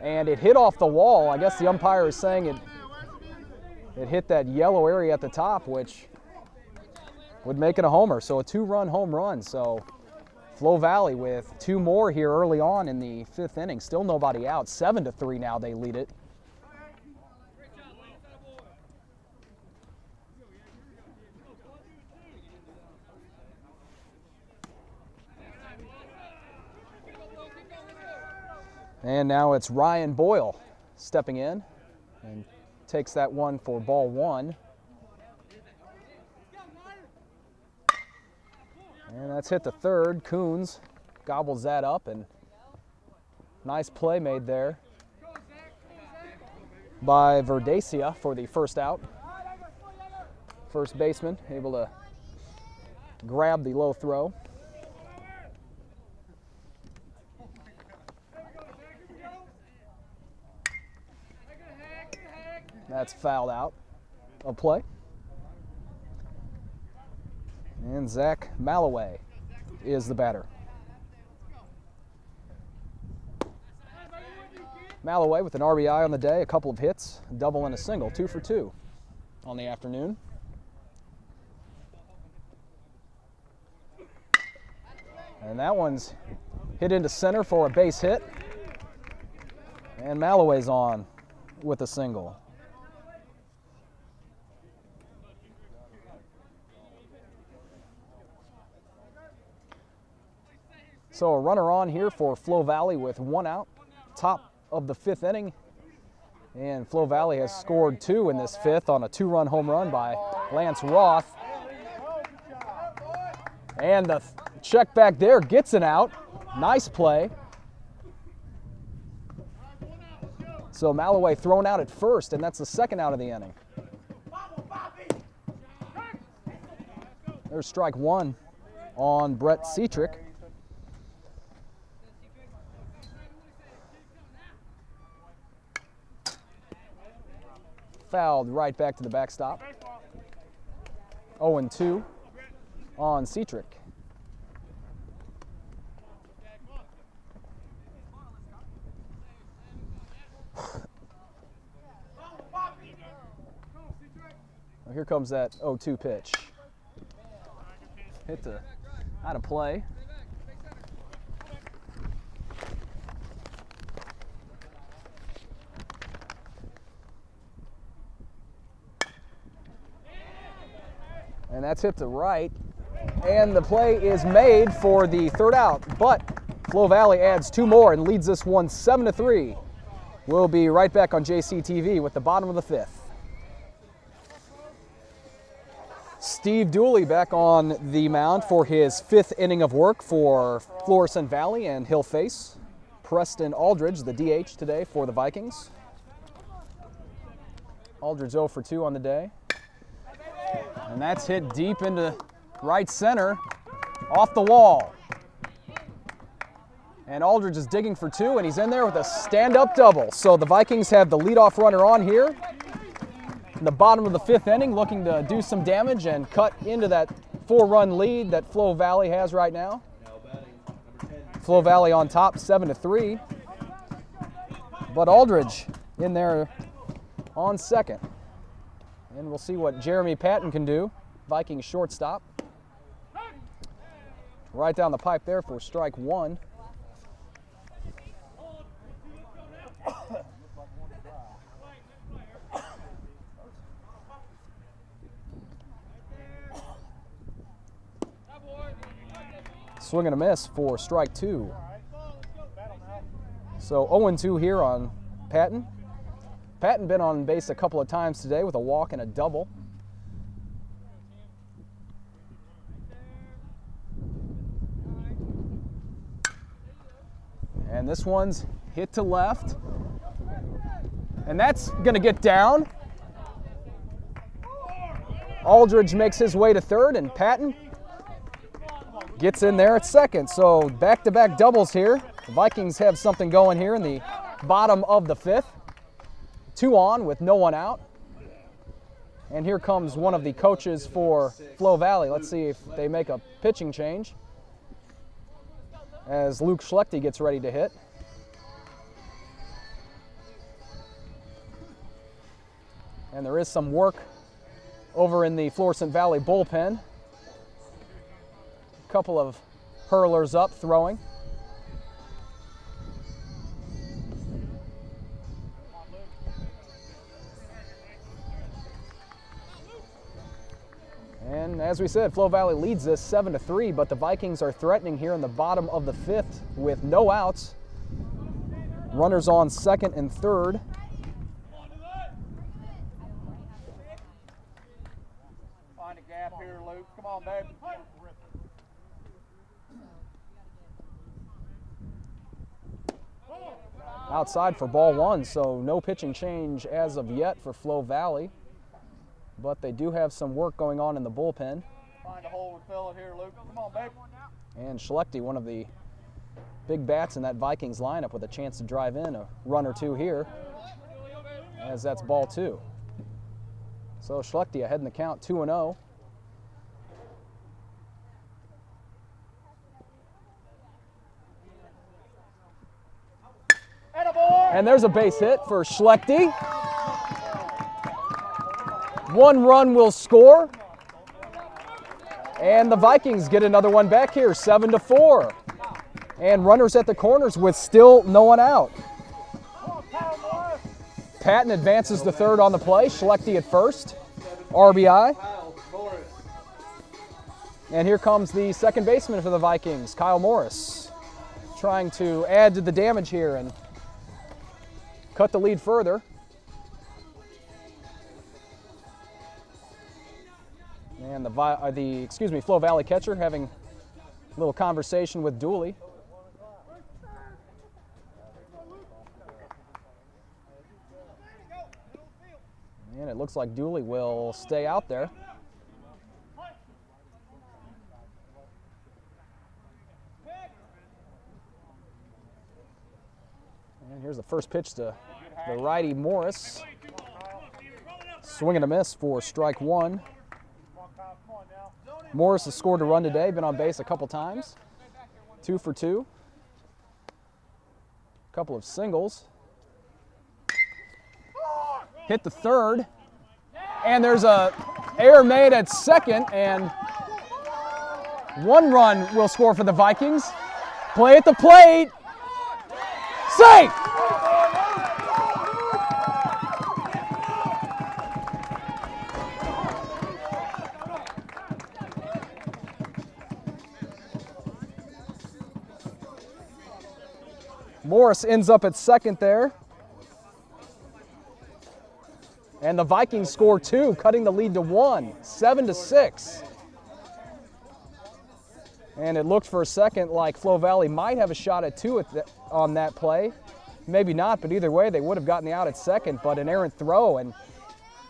S1: And it hit off the wall. I guess the umpire is saying it hit that yellow area at the top, which would make it a homer. So a 2-run home run. So Flo Valley with 2 more here early on in the 5th inning. Still nobody out. 7-3 now they lead it. And now it's Ryan Boyle stepping in and takes that one for ball 1. And that's hit to third. Coons gobbles that up, and nice play made there by Verdesia for the first out. First baseman able to grab the low throw. That's fouled out of play. And Zach Malloway is the batter. Malloway with an RBI on the day, a couple of hits, a double and a single, 2 for 2 on the afternoon. And that one's hit into center for a base hit. And Malloway's on with a single. So a runner on here for Flo Valley with 1 out, top of the 5th inning. And Flo Valley has scored 2 in this 5th on a 2-run home run by Lance Roth. And the check back there gets an out. Nice play. So Malloway thrown out at first, and that's the 2nd out of the inning. There's strike 1 on Brett Cetrick. Fouled right back to the backstop. 0-2 on Cetrick. Well, here comes that 0-2 pitch. Hit the out of play. And that's hit to right. And the play is made for the 3rd out. But Flo Valley adds 2 more and leads this one 7-3. We'll be right back on JCTV with the bottom of the 5th. Steve Dooley back on the mound for his 5th inning of work for Florissant Valley, and he'll face Preston Aldridge, the DH today for the Vikings. Aldridge 0 for 2 on the day. And that's hit deep into right center, off the wall. And Aldridge is digging for 2, and he's in there with a stand-up double. So the Vikings have the leadoff runner on here in the bottom of the 5th inning, looking to do some damage and cut into that 4-run lead that Flo Valley has right now. Flo Valley on top, 7-3. But Aldridge in there on second. And we'll see what Jeremy Patton can do, Vikings shortstop. Right down the pipe there for strike 1. Swing and a miss for strike 2. So 0-2 here on Patton. Patton been on base a couple of times today with a walk and a double. And this one's hit to left. And that's going to get down. Aldridge makes his way to third, and Patton gets in there at second. So back-to-back doubles here. The Vikings have something going here in the bottom of the fifth. 2 on with no one out. And here comes one of the coaches for Flo Valley. Let's see if they make a pitching change as Luke Schlechte gets ready to hit. And there is some work over in the Florissant Valley bullpen. A couple of hurlers up throwing. And as we said, Flo Valley leads this 7-3, but the Vikings are threatening here in the bottom of the fifth with no outs. Runners on second and third.
S6: Find a gap here, Luke. Come on, babe.
S1: Outside for ball one, so no pitching change as of yet for Flo Valley. But they do have some work going on in the bullpen.
S6: Find a hole and fill it here, Luke. Come on, babe.
S1: And Schlechte, one of the big bats in that Vikings lineup, with a chance to drive in a run or two here, as that's ball 2. So Schlechte ahead in the count, 2-0. And there's a base hit for Schlechte. 1 run will score. And the Vikings get another one back here, 7-4. And runners at the corners with still no one out. Patton advances to third on the play. Schlechte at first. RBI. And here comes the second baseman for the Vikings, Kyle Morris, trying to add to the damage here and cut the lead further. And the Flo Valley catcher having a little conversation with Dooley. And it looks like Dooley will stay out there. And here's the first pitch to the righty Morris. Swing and a miss for strike 1. Morris has scored a run today, been on base a couple times. 2 for 2. Couple of singles. Hit the third. And there's a error made at second, and 1 run will score for the Vikings. Play at the plate. Safe! Morris ends up at second there. And the Vikings score 2, cutting the lead to 1, 7-6. And it looked for a second like Flo Valley might have a shot at 2 on that play. Maybe not, but either way, they would have gotten the out at second, but an errant throw, and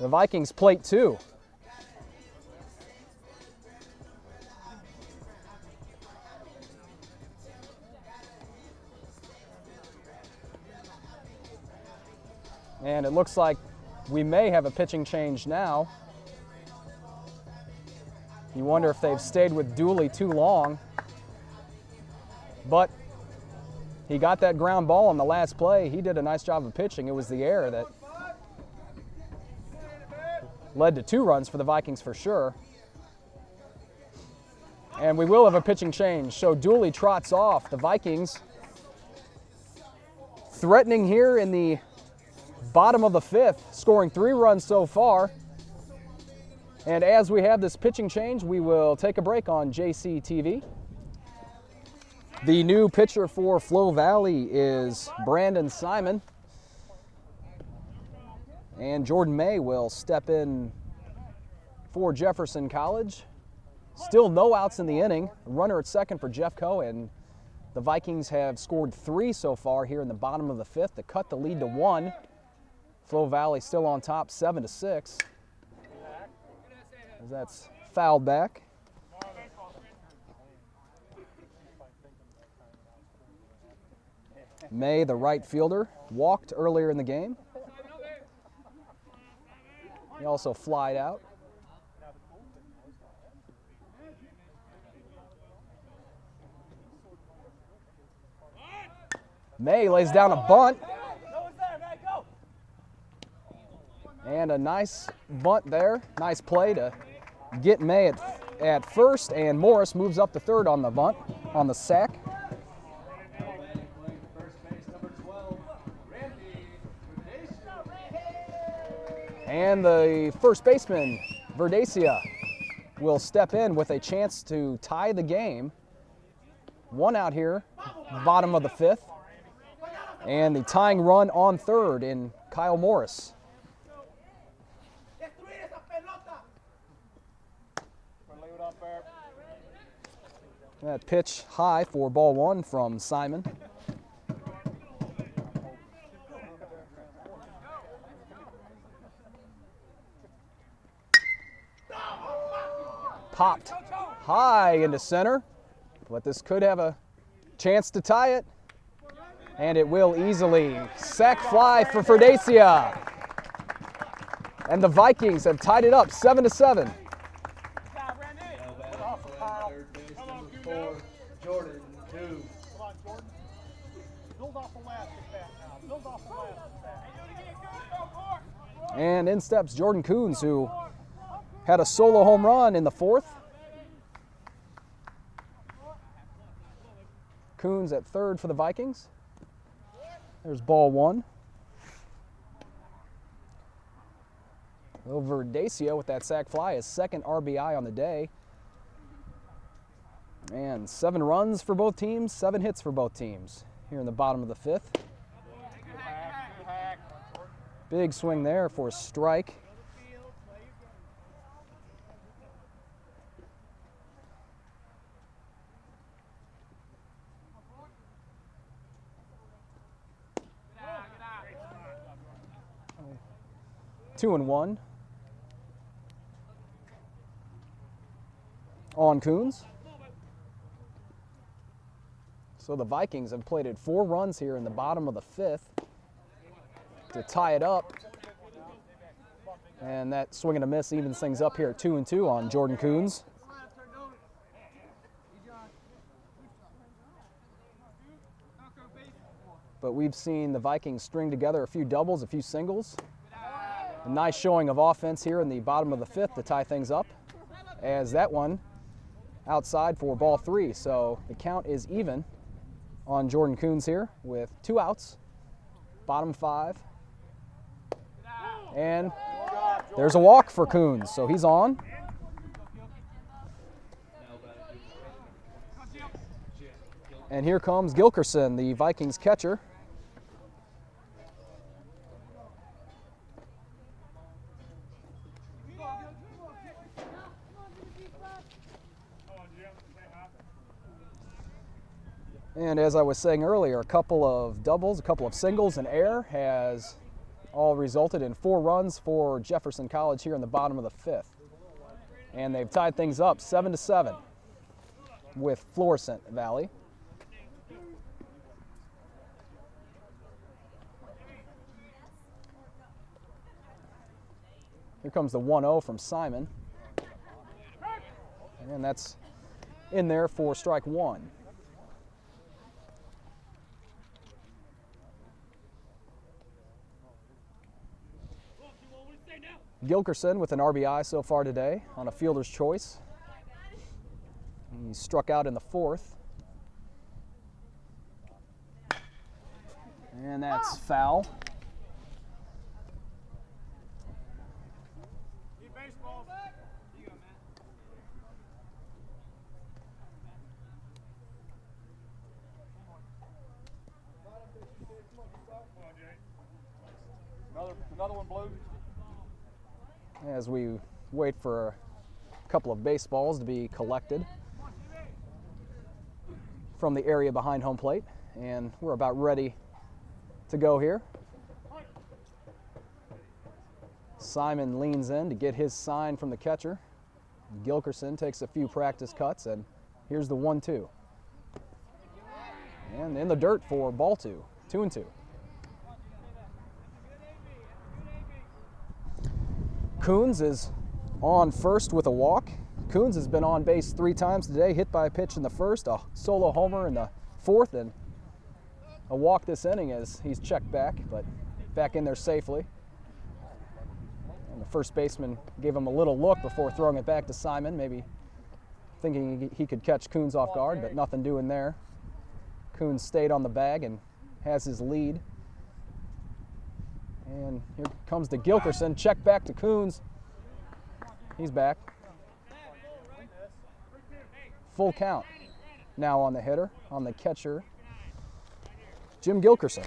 S1: the Vikings plate 2. And it looks like we may have a pitching change now. You wonder if they've stayed with Dooley too long. But he got that ground ball on the last play. He did a nice job of pitching. It was the error that led to 2 runs for the Vikings for sure. And we will have a pitching change. So Dooley trots off. The Vikings threatening here in the bottom of the 5th, scoring 3 runs so far. And as we have this pitching change, we will take a break on JCTV. The new pitcher for Flo Valley is Brandon Simon. And Jordan May will step in for Jefferson College. Still no outs in the inning. Runner at second for Jeffco, and The Vikings have scored 3 so far here in the bottom of the 5th to cut the lead to 1. Flo Valley still on top, 7-6. As that's fouled back. May, the right fielder, walked earlier in the game. He also flied out. May lays down a bunt. And a nice bunt there. Nice play to get May at first, and Morris moves up to third on the bunt, on the sack. And the first baseman, Verdesia, will step in with a chance to tie the game. 1 out here, bottom of the 5th. And the tying run on third in Kyle Morris. That pitch high for ball 1 from Simon. Popped high into center, but this could have a chance to tie it. And it will easily. Sac fly for Verdesia. And the Vikings have tied it up 7-7.
S6: Jordan, 2. Come on, Jordan. Build off the last at bat now. Build off the last at bat.
S1: And in steps Jordan Coons, who had a solo home run in the 4th. Coons at third for the Vikings. There's ball 1. Verdesia with that sac fly, his second RBI on the day. And 7 runs for both teams, 7 hits for both teams here in the bottom of the 5th. Big swing there for a strike. Two and 1 on Coons. So the Vikings have plated 4 runs here in the bottom of the 5th to tie it up. And that swing and a miss evens things up here at 2 and 2 on Jordan Coons. But we've seen the Vikings string together a few doubles, a few singles. A nice showing of offense here in the bottom of the 5th to tie things up, as that one outside for ball 3. So the count is even on Jordan Coons here with 2 outs, bottom 5. And there's a walk for Coons, so he's on. And here comes Gilkerson, the Vikings catcher. And as I was saying earlier, a couple of doubles, a couple of singles, and air has all resulted in 4 runs for Jefferson College here in the bottom of the 5th. And they've tied things up 7-7 with Florissant Valley. Here comes the 1-0 from Simon. And that's in there for strike 1. Gilkerson with an RBI so far today on a fielder's choice. He struck out in the 4th. And that's foul.
S6: Another one, Blue.
S1: As we wait for a couple of baseballs to be collected from the area behind home plate, and we're about ready to go here. Simon leans in to get his sign from the catcher. Gilkerson takes a few practice cuts, and here's the 1-2. And in the dirt for ball 2, 2-2. Coons is on first with a walk. Coons has been on base 3 times today, hit by a pitch in the first, a solo homer in the fourth, and a walk this inning as he's checked back, but back in there safely. And the first baseman gave him a little look before throwing it back to Simon, maybe thinking he could catch Coons off guard, but nothing doing there. Coons stayed on the bag and has his lead. And here comes the Gilkerson, check back to Coons. He's back. Full count now on the hitter, on the catcher, Jim Gilkerson.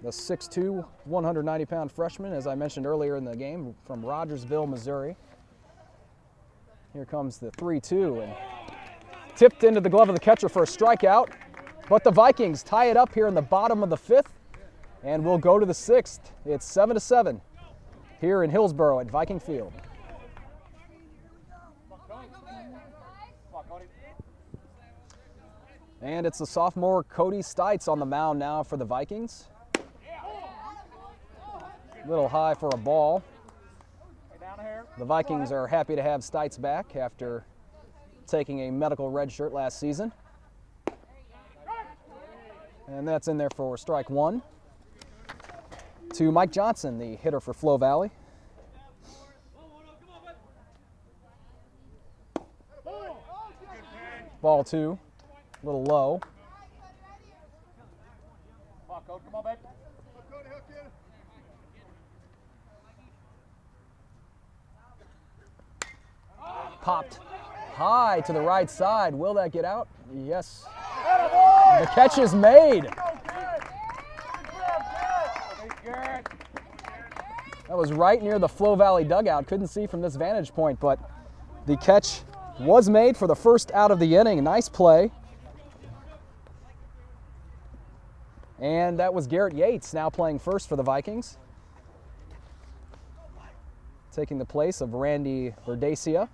S1: The 6'2", 190-pound freshman, as I mentioned earlier in the game, from Rogersville, Missouri. Here comes the 3-2, and tipped into the glove of the catcher for a strikeout. But the Vikings tie it up here in the bottom of the 5th, and we'll go to the 6th. It's 7-7 here in Hillsboro at Viking Field. And it's the sophomore Cody Stites on the mound now for the Vikings. A little high for a ball. The Vikings are happy to have Stites back after taking a medical red shirt last season. And that's in there for strike 1. To Mike Johnson, the hitter for Flo Valley. Ball 2, a little low. Popped high to the right side. Will that get out? Yes. The catch is made. That was right near the Flo Valley dugout. Couldn't see from this vantage point, but the catch was made for the first out of the inning. Nice play. And that was Garrett Yates now playing first for the Vikings, taking the place of Randy Verdesia.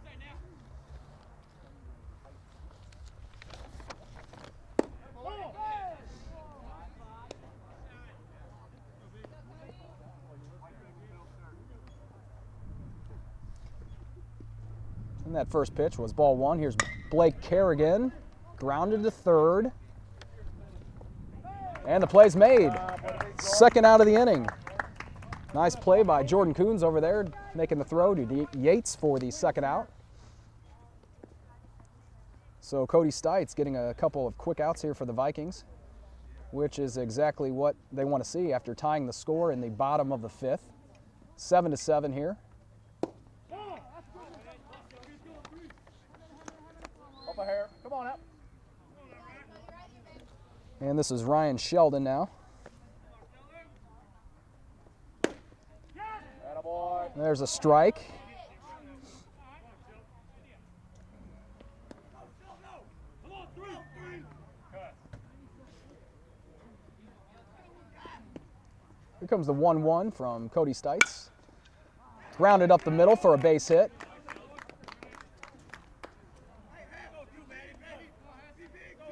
S1: And that first pitch was ball 1. Here's Blake Kerrigan, grounded to third. And the play's made. Second out of the inning. Nice play by Jordan Coons over there, making the throw to Yates for the second out. So Cody Stites getting a couple of quick outs here for the Vikings, which is exactly what they want to see after tying the score in the bottom of the 5th. 7-7 here.
S6: Come on up.
S1: And this is Ryan Sheldon now. There's a strike. Here comes the 1-1 from Cody Stites. Grounded up the middle for a base hit.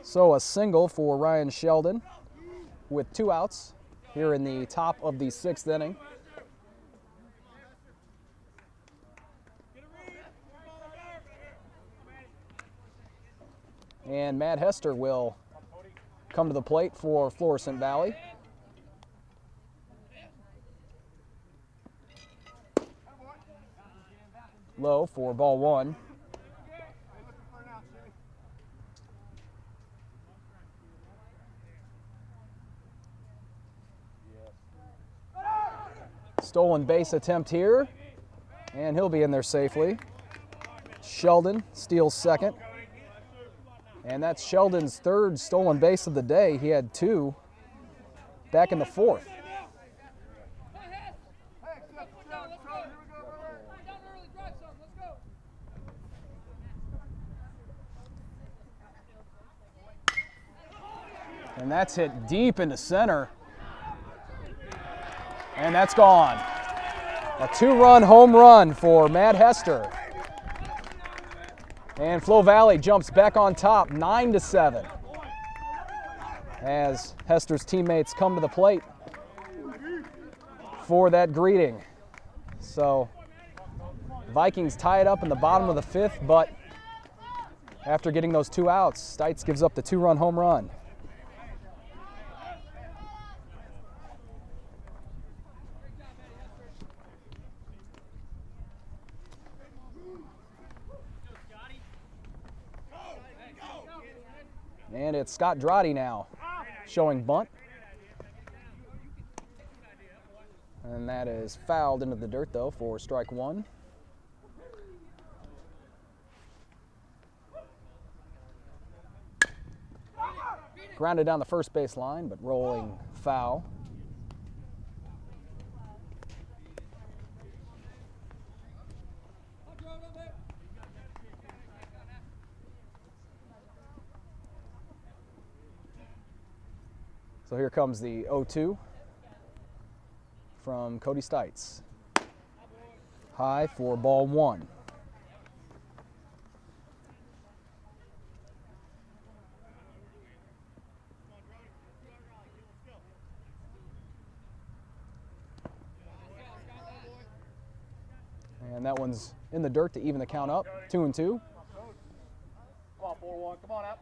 S1: So a single for Ryan Sheldon with 2 outs here in the top of the 6th inning. And Matt Hester will come to the plate for Florissant Valley. Low for ball 1. Stolen base attempt here, and he'll be in there safely. Sheldon steals second, and that's Sheldon's 3rd stolen base of the day. He had 2 back in the 4th. And that's hit deep into center. And that's gone. A 2-run home run for Matt Hester. And Flo Valley jumps back on top, 9-7. As Hester's teammates come to the plate for that greeting. So Vikings tie it up in the bottom of the 5th, but after getting those 2 outs, Stites gives up the 2-run home run. And it's Scott Drotty now showing bunt. And that is fouled into the dirt, though, for strike 1. Grounded down the first base line, but rolling foul. So here comes the 0-2 from Cody Stites. High for ball 1. And that one's in the dirt to even the count up, 2-2.
S6: Come on, 4-1. Come on out.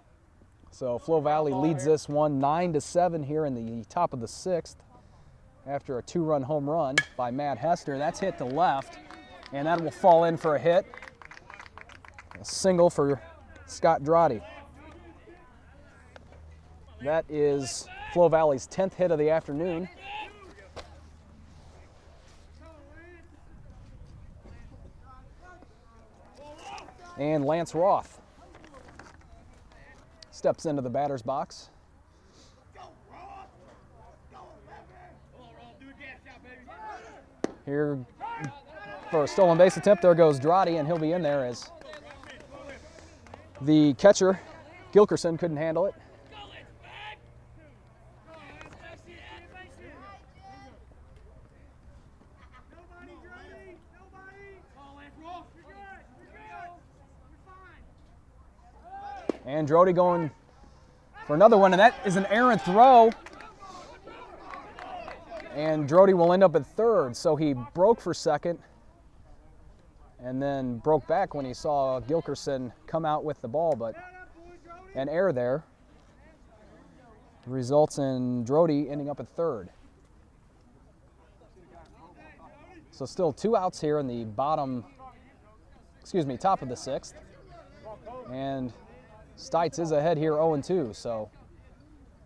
S1: So Flo Valley leads this one 9-7 here in the top of the 6th after a 2-run home run by Matt Hester. That's hit to left, and that will fall in for a hit. A single for Scott Drotty. That is Flo Valley's 10th hit of the afternoon. And Lance Roth steps into the batter's box. Here for a stolen base attempt, there goes Drotty, and he'll be in there as the catcher, Gilkerson, couldn't handle it. And Drotty going for another one, and that is an errant throw. And Drotty will end up at third, so he broke for second and then broke back when he saw Gilkerson come out with the ball, but an error there results in Drotty ending up at third. So still 2 outs here in the top of the 6th. And Stites is ahead here 0-2, so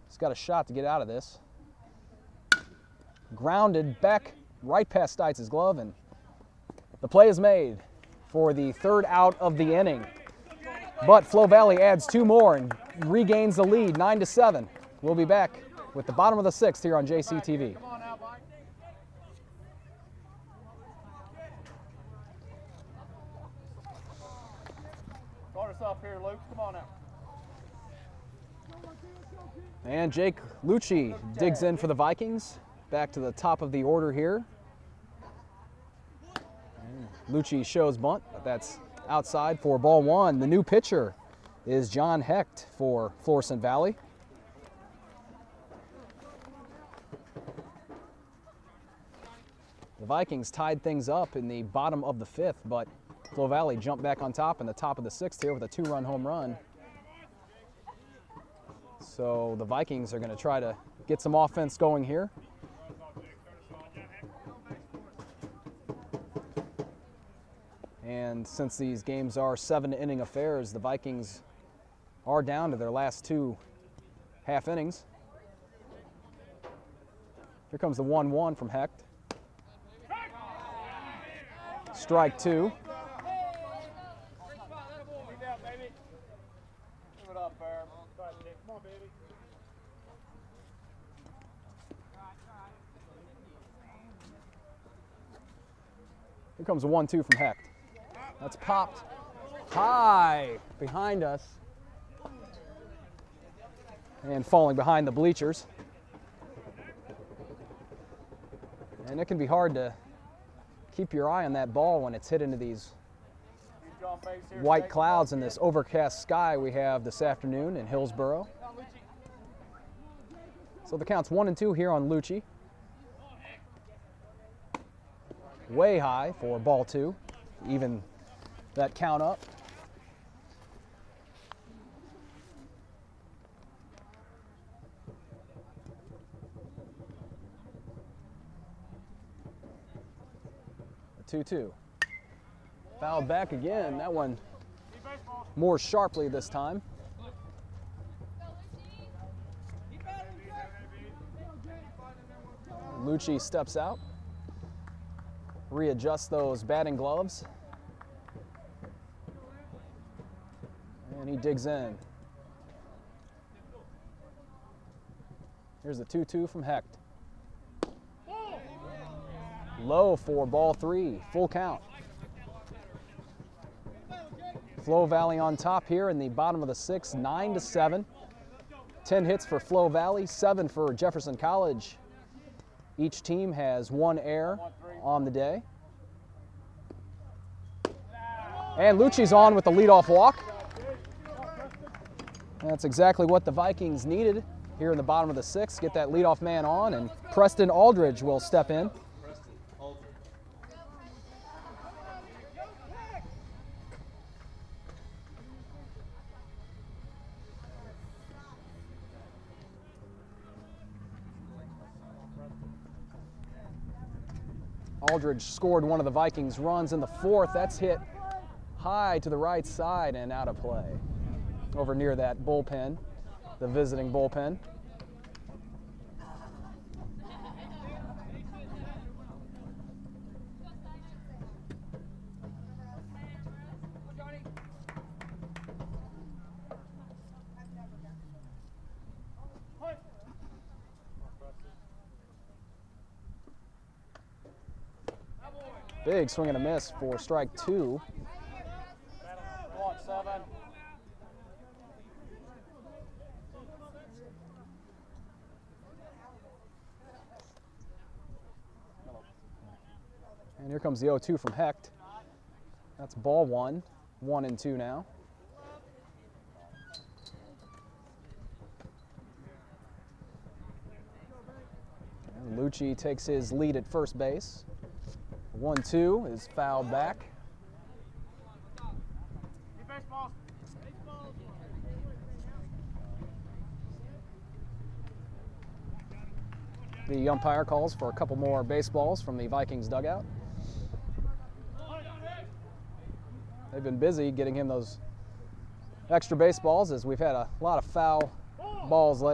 S1: he's got a shot to get out of this. Grounded back right past Stites' glove, and the play is made for the 3rd out of the inning. But Flo Valley adds 2 more and regains the lead, 9-7. We'll be back with the bottom of the 6th here on JCTV.
S6: Come on out, Mike. Start us off here, Luke. Come on out.
S1: And Jake Lucci digs in for the Vikings. Back to the top of the order here. And Lucci shows bunt, but that's outside for ball 1. The new pitcher is John Hecht for Florissant Valley. The Vikings tied things up in the bottom of the 5th, but Flo Valley jumped back on top in the top of the 6th here with a 2-run home run. So the Vikings are going to try to get some offense going here. And since these games are 7-inning affairs, the Vikings are down to their last 2 half innings. Here comes the 1-1 from Hecht. Strike 2. Here comes a 1-2 from Hecht. That's popped high behind us. and falling behind the bleachers. And it can be hard to keep your eye on that ball when it's hit into these white clouds in this overcast sky we have this afternoon in Hillsboro. So the count's 1-2 here on Lucci. Way high for ball 2, even that count up. A 2-2. Fouled back again. That one more sharply this time. Lucci steps out, readjusts those batting gloves, and he digs in. Here's the 2-2 from Hecht. Low for ball 3, full count. Flo Valley on top here in the bottom of the 6th, 9-7. 10 hits for Flo Valley, 7 for Jefferson College. Each team has 1 error on the day. And Lucci's on with the leadoff walk. That's exactly what the Vikings needed here in the bottom of the 6th. Get that leadoff man on, and Preston Aldridge will step in. Aldridge scored one of the Vikings' runs in the 4th. That's hit high to the right side and out of play. Over near that bullpen, the visiting bullpen. Big swing and a miss for strike 2. And here comes the 0-2 from Hecht. That's ball 1, 1-2 now. And Lucci takes his lead at first base. 1-2 is fouled back. The umpire calls for a couple more baseballs from the Vikings dugout. They've been busy getting him those extra baseballs, as we've had a lot of foul balls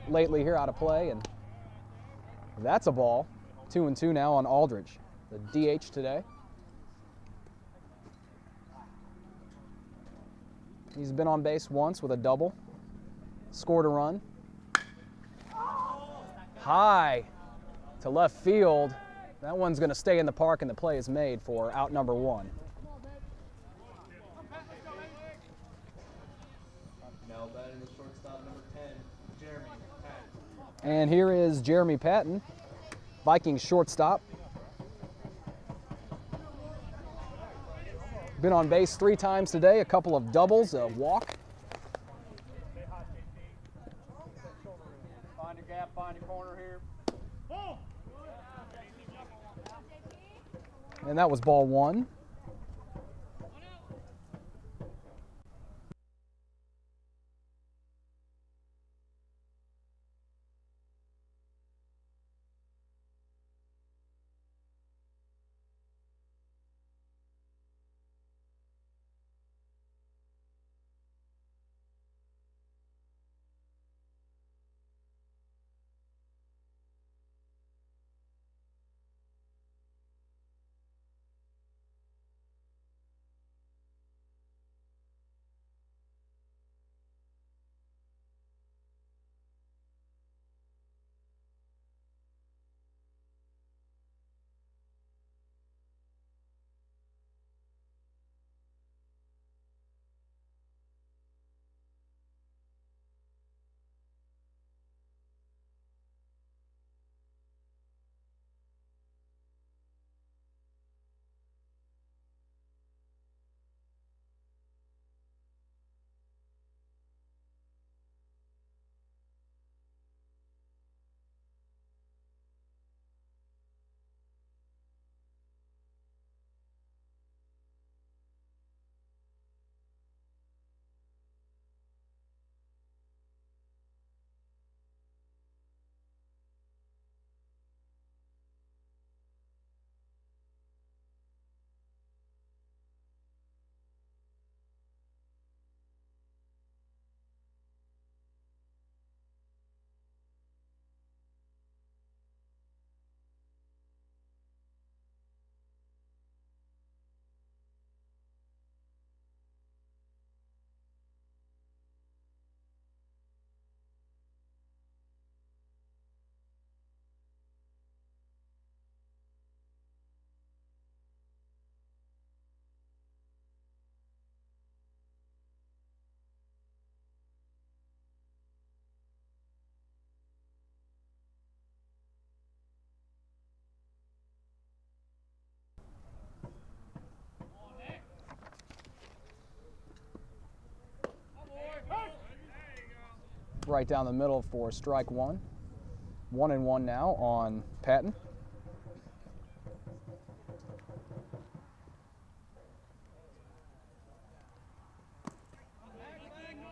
S1: lately here out of play, and that's a ball. 2-2 now on Aldridge, the DH today. He's been on base once with a double, scored a run. High to left field. That one's going to stay in the park, and the play is made for out number 1. And here is Jeremy Patton, Vikings shortstop. Been on base 3 times today, a couple of doubles, a walk.
S6: Find a gap, find a corner here.
S1: And that was ball 1. right down the middle for strike one. 1-1 now on Patton.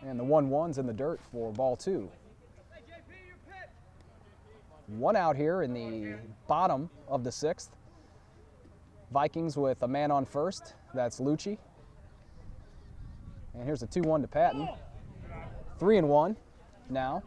S1: And the 1-1's in the dirt for ball two. One out here in the bottom of the sixth. Vikings with a man on first. That's Lucci. And here's a 2-1 to Patton. 3-1 now.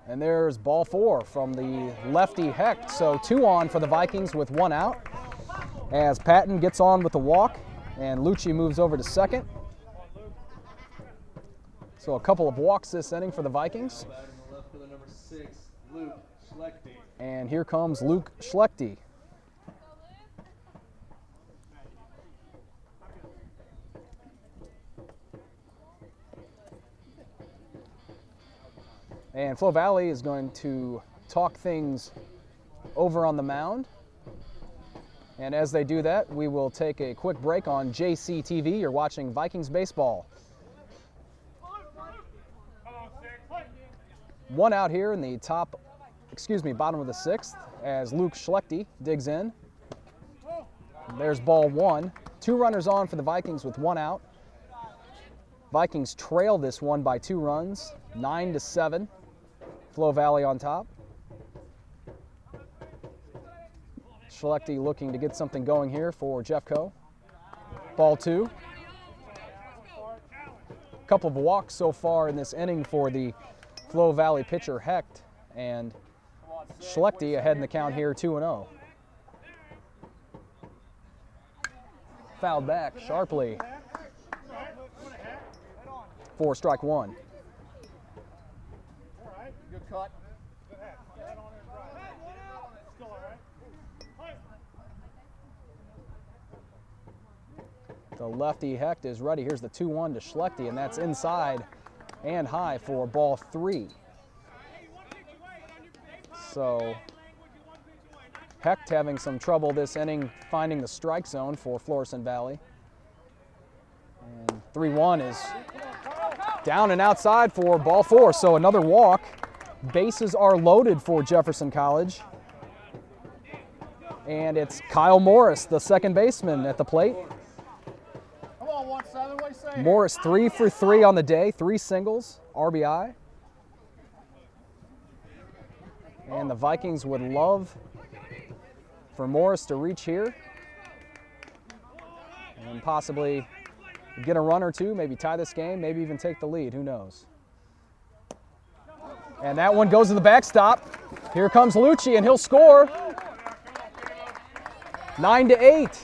S1: And there's ball four from the lefty Hecht. So 2 on for the Vikings with 1 out. As Patton gets on with the walk and Lucci moves over to second. So a couple of walks this inning for the Vikings. And here comes Luke Schlechte. And Flo Valley is going to talk things over on the mound. And as they do that, we will take a quick break on JCTV. You're watching Vikings baseball. 1 out here in the bottom of the sixth as Luke Schlechte digs in. There's ball 1. 2 runners on for the Vikings with 1 out. Vikings trail this one by 2 runs, 9-7. Flo Valley on top. Schlechte looking to get something going here for Jeffco. Ball 2. A couple of walks so far in this inning for the Flo Valley pitcher Hecht, and Schlechte ahead in the count here, 2-0. Fouled back sharply for strike 1.
S6: Good cut.
S1: The lefty Hecht is ready. Here's the 2-1 to Schlechte, and that's inside and high for ball 3. So Hecht having some trouble this inning finding the strike zone for Florissant Valley. And 3-1 is down and outside for ball 4. So another walk. Bases are loaded for Jefferson College. And it's Kyle Morris, the second baseman, at the plate.
S6: Come on, 1-7, what do you say?
S1: Morris 3 for 3 on the day, 3 singles, RBI. And the Vikings would love for Morris to reach here and possibly get a run or two, maybe tie this game, maybe even take the lead, who knows. And that one goes to the backstop. Here comes Lucci, and he'll score. 9-8.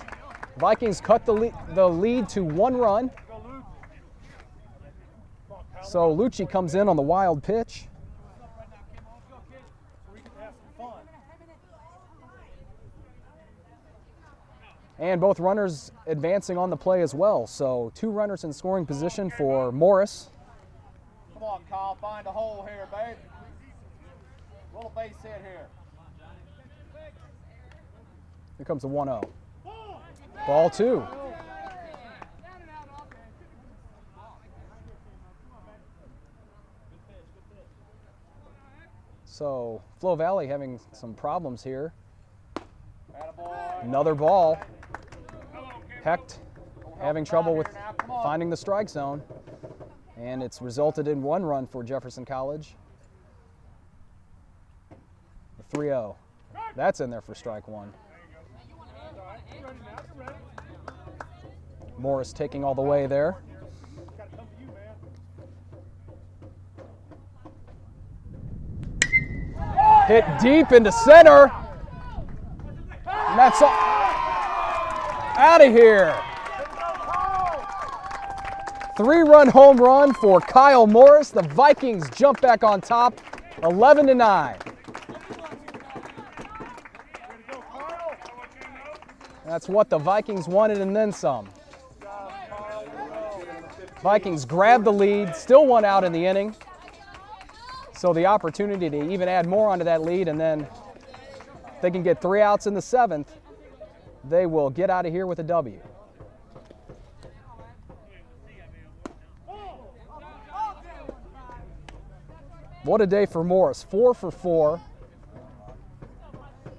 S1: Vikings cut the lead to 1 run. So Lucci comes in on the wild pitch. And both runners advancing on the play as well. So 2 runners in scoring position for Morris.
S6: Come on, Kyle, find a hole here, babe. Little base hit here.
S1: Here comes the 1-0. Ball 2. So Flo Valley having some problems here. Another ball. Hecht having trouble with finding the strike zone. And it's resulted in 1 run for Jefferson College. The 3-0. That's in there for strike 1. Morris taking all the way there. Hit deep into center. And that's all. Out of here. 3-run home run for Kyle Morris. The Vikings jump back on top, 11-9. That's what the Vikings wanted and then some. Vikings grab the lead, still 1 out in the inning. So the opportunity to even add more onto that lead, and then if they can get 3 outs in the 7th, they will get out of here with a W. What a day for Morris. 4 for 4.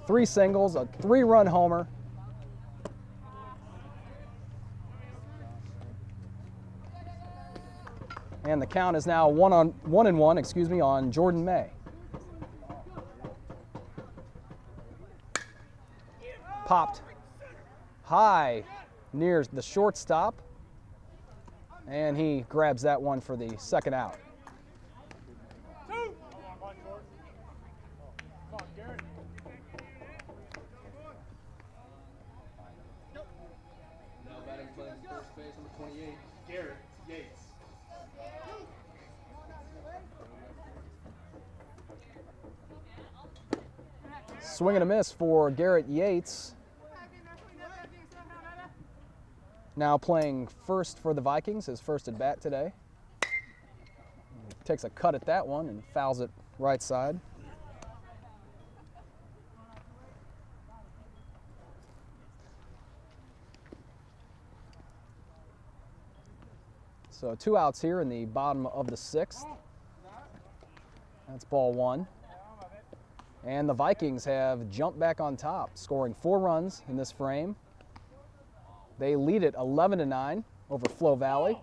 S1: 3 singles, a 3-run homer. And the count is now 1-1, on Jordan May. Popped high near the shortstop, and he grabs that one for the 2nd out. Swing and a miss for Garrett Yates. Now playing first for the Vikings, his first at bat today. Takes a cut at that one and fouls it right side. So 2 outs here in the bottom of the 6th. That's ball 1. And the Vikings have jumped back on top, scoring 4 runs in this frame. They lead it 11-9 over Flo Valley.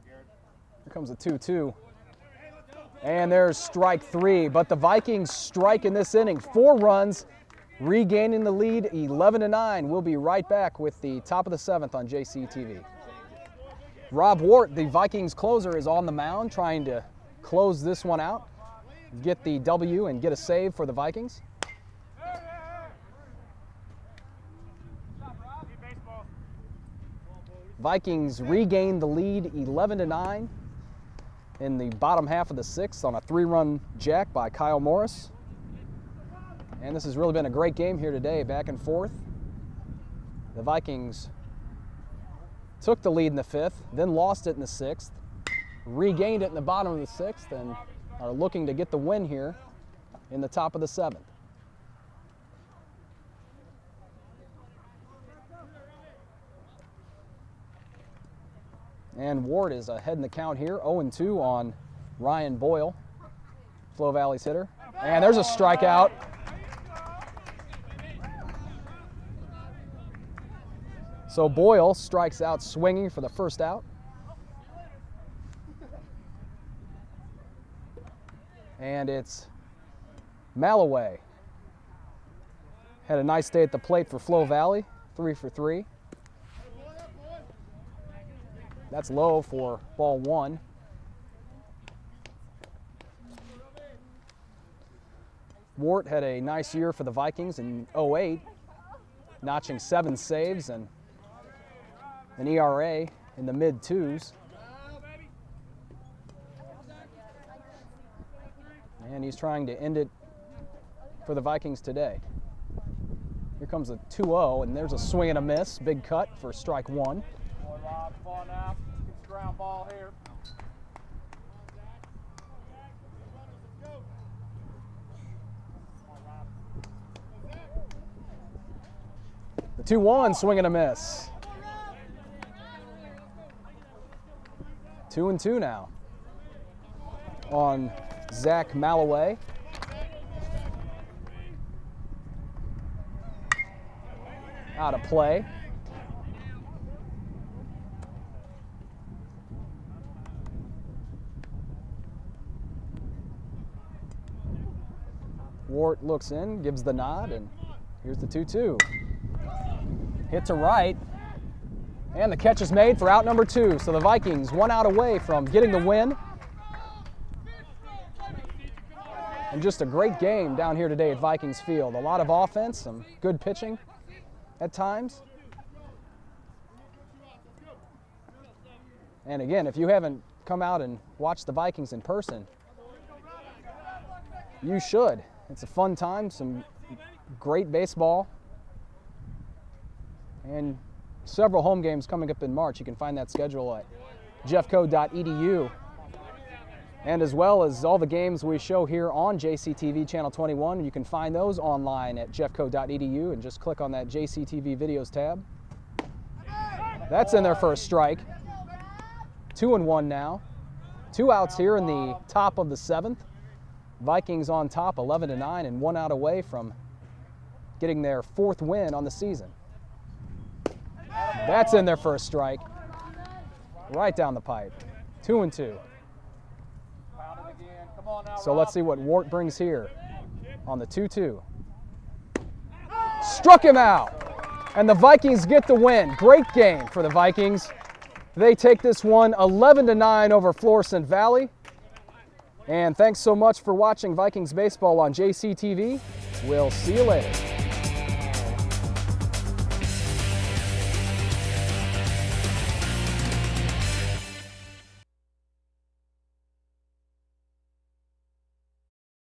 S1: Here comes a 2-2. And there's strike 3, but the Vikings strike in this inning. 4 runs, regaining the lead 11-9. We'll be right back with the top of the 7th on JCTV. Rob Wart, the Vikings closer, is on the mound trying to close this one out, get the W and get a save for the Vikings. Vikings regain the lead 11-9 in the bottom half of the 6th on a 3-run jack by Kyle Morris. And this has really been a great game here today, back and forth. The Vikings took the lead in the 5th, then lost it in the 6th, regained it in the bottom of the 6th, and are looking to get the win here in the top of the 7th. And Ward is ahead in the count here, 0-2 on Ryan Boyle, Flo Valley's hitter. And there's a strikeout. So Boyle strikes out swinging for the 1st out. And it's Malloway. Had a nice day at the plate for Flo Valley, 3 for 3. That's low for ball 1. Wart had a nice year for the Vikings in 08, notching 7 saves and an ERA in the mid-2s. And he's trying to end it for the Vikings today. Here comes a 2-0, and there's a swing and a miss. Big cut for strike 1.
S6: Ground ball here.
S1: The 2-1, swing and a miss. 2-2 now on Zach Malloway. Out of play. Wart looks in, gives the nod, and here's the 2-2. Hit to right, and the catch is made for out number 2. So the Vikings 1 out away from getting the win. And just a great game down here today at Vikings Field. A lot of offense, some good pitching at times. And again, if you haven't come out and watched the Vikings in person, you should. It's a fun time, some great baseball, and several home games coming up in March. You can find that schedule at jeffco.edu. And as well as all the games we show here on JCTV Channel 21, you can find those online at jeffco.edu and just click on that JCTV Videos tab. That's in their first strike. 2-1 now. 2 outs here in the top of the 7th. Vikings on top 11-9 and 1 out away from getting their 4th win on the season. That's in their first strike. Right down the pipe. 2-2. So let's see what Wart brings here on the 2-2. Struck him out. And the Vikings get the win. Great game for the Vikings. They take this one 11-9 over Florissant Valley. And thanks so much for watching Vikings baseball on JCTV. We'll see you later.